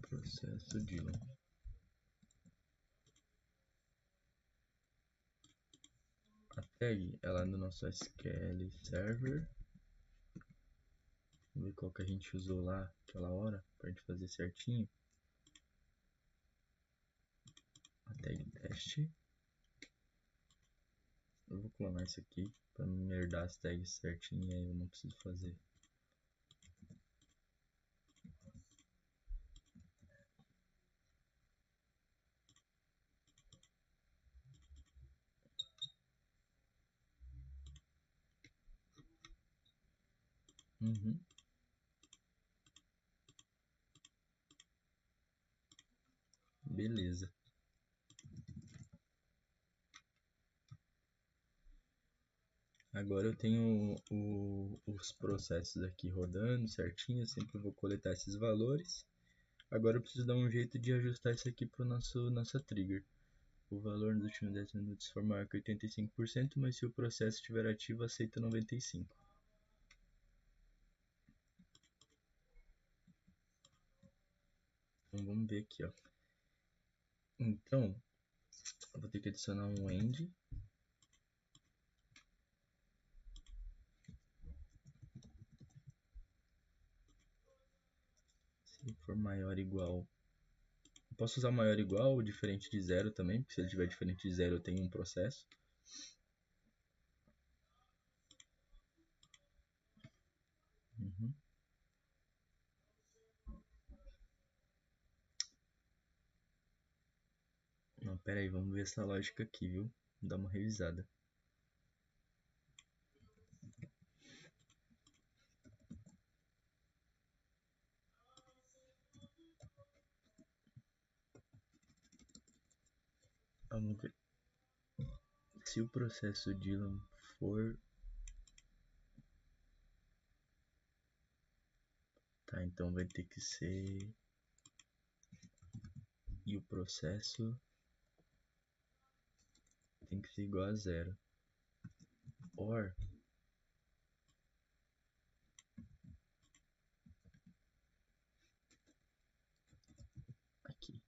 A: processo Dylan. A tag é lá no nosso SQL Server. Vamos ver qual que a gente usou lá aquela hora para a gente fazer certinho. A tag teste. Eu vou clonar isso aqui para me herdar as tags certinho e aí eu não preciso fazer. Uhum. Beleza. Agora eu tenho os processos aqui rodando certinho, eu sempre vou coletar esses valores. Agora eu preciso dar um jeito de ajustar isso aqui para nossa trigger. O valor nos últimos 10 minutos for maior que 85%, mas se o processo estiver ativo, aceita 95%. Então vamos ver aqui, ó. Então, eu vou ter que adicionar um end. Se for maior ou igual. Eu posso usar maior ou igual ou diferente de zero também, porque se ele tiver diferente de zero eu tenho um processo. Uhum. Não, pera aí, vamos ver essa lógica aqui, viu? Vou dar uma revisada. Vamos ver. Se o processo Dylan for Tá, então vai ter que ser... E o processo tem que ser igual a zero. Or... Aqui.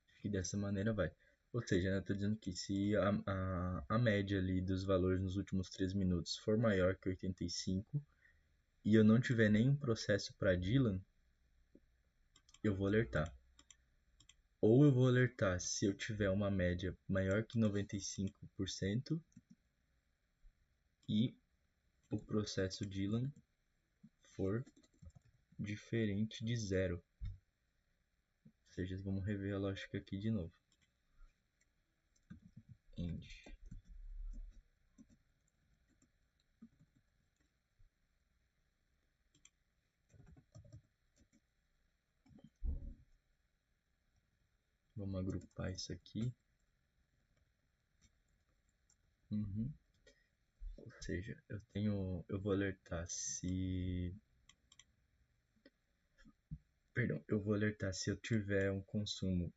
A: Acho que dessa maneira vai. Ou seja, eu tô dizendo que se a média ali dos valores nos últimos 3 minutos for maior que 85 e eu não tiver nenhum processo para Dylan, eu vou alertar. Ou eu vou alertar se eu tiver uma média maior que 95% e o processo Dylan for diferente de zero. Ou seja, vamos rever a lógica aqui de novo. End. Vamos agrupar isso aqui. Ou seja, eu vou alertar se... Perdão, eu vou alertar se eu tiver um consumo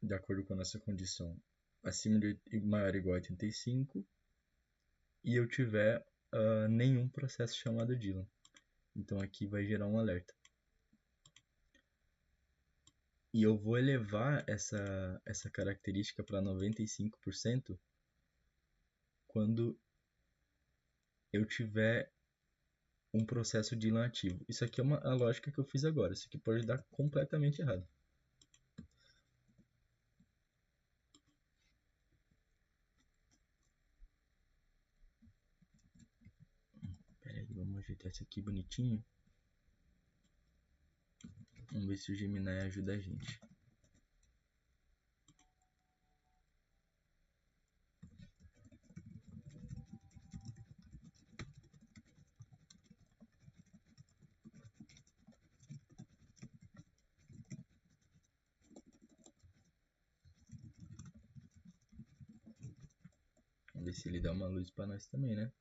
A: de acordo com a nossa condição acima de maior ou igual a 85 e eu tiver nenhum processo chamado Dylan. Então aqui vai gerar um alerta. E eu vou elevar essa característica para 95% quando eu tiver um processo Dylan ativo. Isso aqui é a lógica que eu fiz agora. Isso aqui pode dar completamente errado. Pera aí, vamos ajeitar isso aqui bonitinho. Vamos ver se o Gemini ajuda a gente. Vamos ver se ele dá uma luz para nós também, né?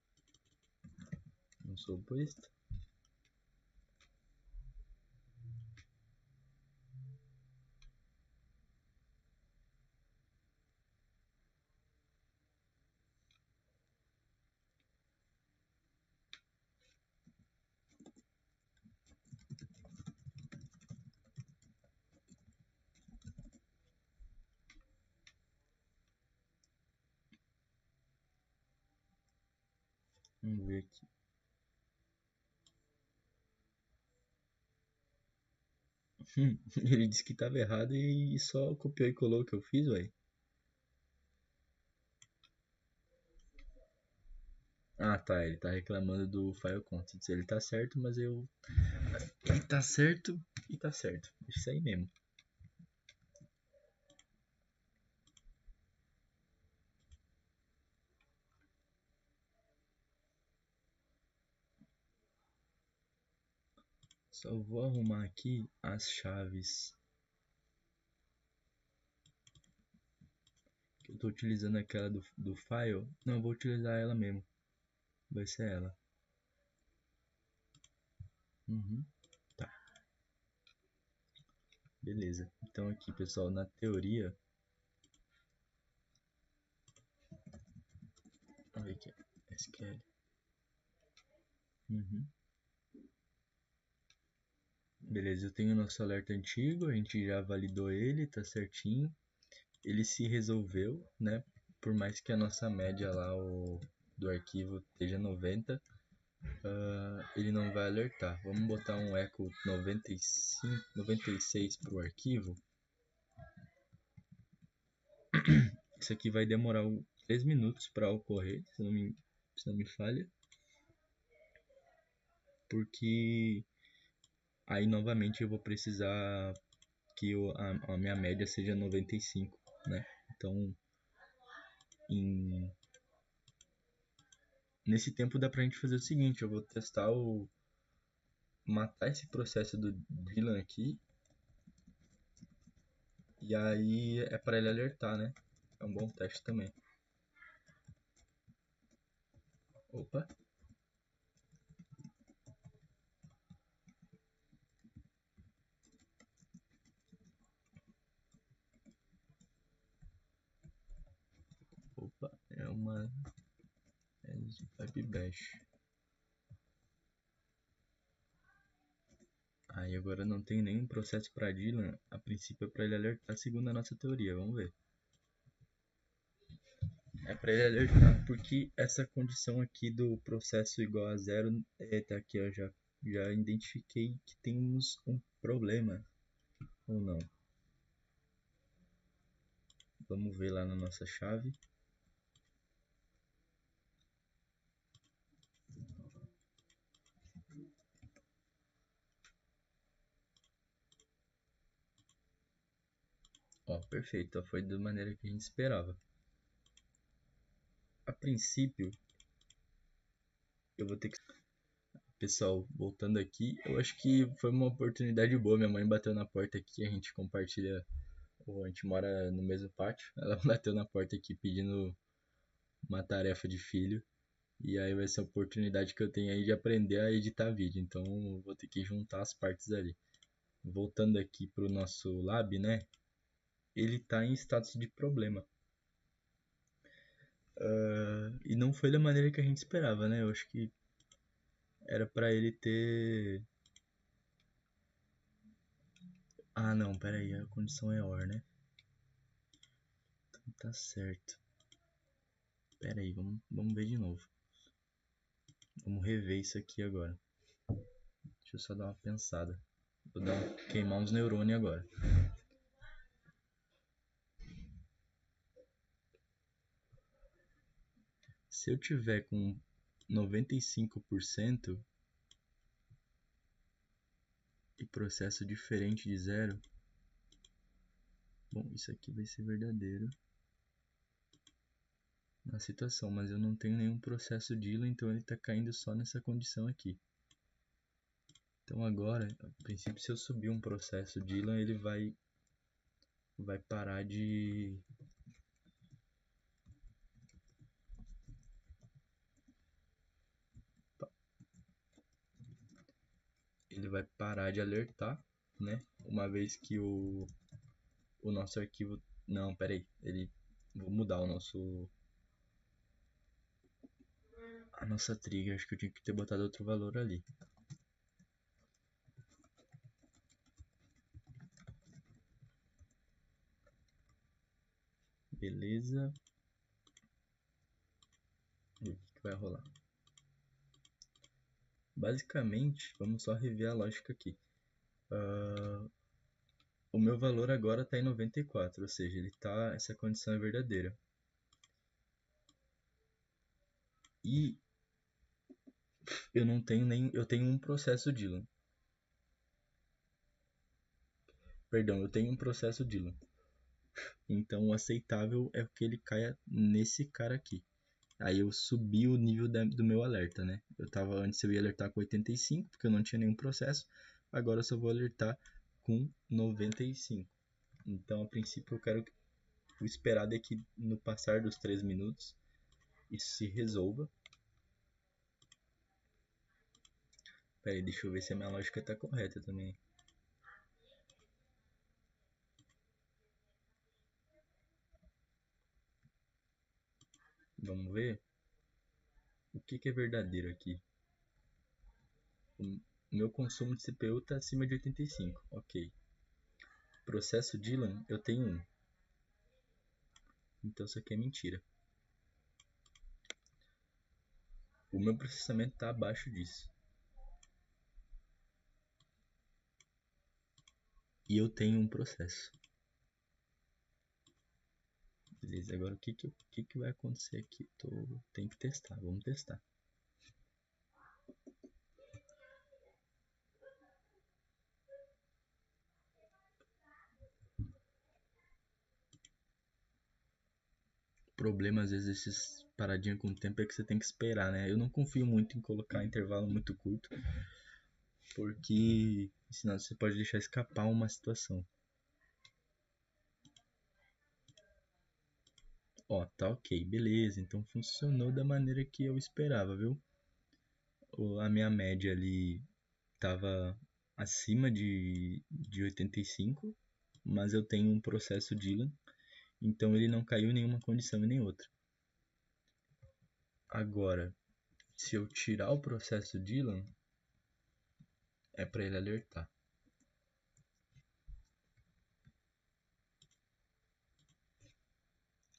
A: Não sou besta. Vamos ver aqui. Ele disse que estava errado e só copiou e colou o que eu fiz, ué. Ah, tá. Ele tá reclamando do file contents. Ele tá certo, mas eu... Ele tá certo e tá certo. Isso aí mesmo. Só vou arrumar aqui as chaves. Eu tô utilizando aquela do file. Não, eu vou utilizar ela mesmo. Vai ser ela. Tá. Beleza. Então aqui, pessoal, na teoria... Vamos ver aqui. SQL. Beleza, eu tenho o nosso alerta antigo. A gente já validou ele, tá certinho. Ele se resolveu, né? Por mais que a nossa média lá do arquivo esteja 90, ele não vai alertar. Vamos botar um echo 95, 96 para o arquivo. Isso aqui vai demorar 3 minutos para ocorrer, se não me falha. Porque aí novamente eu vou precisar que a minha média seja 95, né? Então, nesse tempo dá pra gente fazer o seguinte, eu vou testar matar esse processo do Dylan aqui. E aí é para ele alertar, né? É um bom teste também. Opa. pipe bash. Aí agora não tem nenhum processo para Dylan. A princípio é para ele alertar segundo a nossa teoria. Vamos ver. É para ele alertar porque essa condição aqui do processo igual a zero tá aqui, ó, já identifiquei que temos um problema ou não. Vamos ver lá na nossa chave. Ó, perfeito, ó, foi da maneira que a gente esperava. A princípio, eu vou ter que... Pessoal, voltando aqui, eu acho que foi uma oportunidade boa. Minha mãe bateu na porta aqui, a gente compartilha, ou a gente mora no mesmo pátio. Ela bateu na porta aqui pedindo uma tarefa de filho. E aí vai ser a oportunidade que eu tenho aí de aprender a editar vídeo. Então eu vou ter que juntar as partes ali. Voltando aqui pro nosso lab, né? Ele tá em status de problema. E não foi da maneira que a gente esperava, né? Eu acho que era pra ele ter... Ah, não, pera aí, a condição é OR, né? Então tá certo. Pera aí, vamos ver de novo. Vamos rever isso aqui agora. Deixa eu só dar uma pensada. Queimar uns neurônios agora. Se eu tiver com 95% e processo diferente de zero, bom, isso aqui vai ser verdadeiro na situação, mas eu não tenho nenhum processo Dylan, então ele está caindo só nessa condição aqui. Então agora, a princípio, se eu subir um processo Dylan, ele vai parar de... Ele vai parar de alertar, né? Uma vez que o nosso arquivo... Não, peraí. Vou mudar a nossa trigger. Acho que eu tinha que ter botado outro valor ali. Beleza. E o que vai rolar? Basicamente, vamos só rever a lógica aqui. O meu valor agora está em 94, ou seja, essa condição é verdadeira. E eu tenho um processo Dylan. Perdão, eu tenho um processo Dylan. Então o aceitável é que ele caia nesse cara aqui. Aí eu subi o nível do meu alerta, né? Antes eu ia alertar com 85, porque eu não tinha nenhum processo. Agora eu só vou alertar com 95. Então, a princípio, o esperado é que no passar dos 3 minutos isso se resolva. Pera aí, deixa eu ver se a minha lógica está correta também. Vamos ver o que é verdadeiro aqui. O meu consumo de CPU está acima de 85, ok. Processo Dylan, eu tenho 1. Então isso aqui é mentira. O meu processamento está abaixo disso. E eu tenho um processo. Beleza, agora o que vai acontecer aqui? Tem que testar, vamos testar. O problema, às vezes, esses paradinhas com o tempo é que você tem que esperar, né? Eu não confio muito em colocar intervalo muito curto, porque senão você pode deixar escapar uma situação. Ó, tá ok, beleza, então funcionou da maneira que eu esperava, viu? A minha média ali tava acima de 85, mas eu tenho um processo Dylan, então ele não caiu em nenhuma condição e nem outra. Agora, Se eu tirar o processo Dylan, é para ele alertar.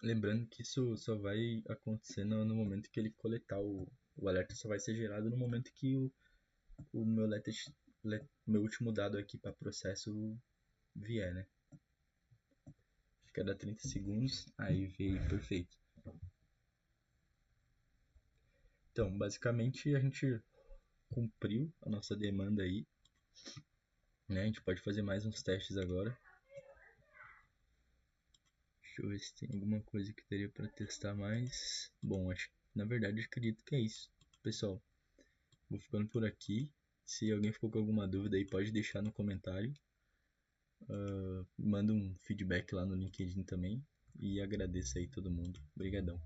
A: Lembrando que isso só vai acontecer no momento que ele coletar o alerta, só vai ser gerado no momento que o meu último dado aqui para processo vier, né? Cada 30 segundos, aí veio perfeito. Então, basicamente a gente cumpriu a nossa demanda aí, né? A gente pode fazer mais uns testes agora. Deixa eu ver se tem alguma coisa que teria para testar mais. Bom, acho, na verdade, acredito que é isso. Pessoal, vou ficando por aqui. Se alguém ficou com alguma dúvida aí, pode deixar no comentário. Manda um feedback lá no LinkedIn também. E agradeço aí todo mundo. Obrigadão.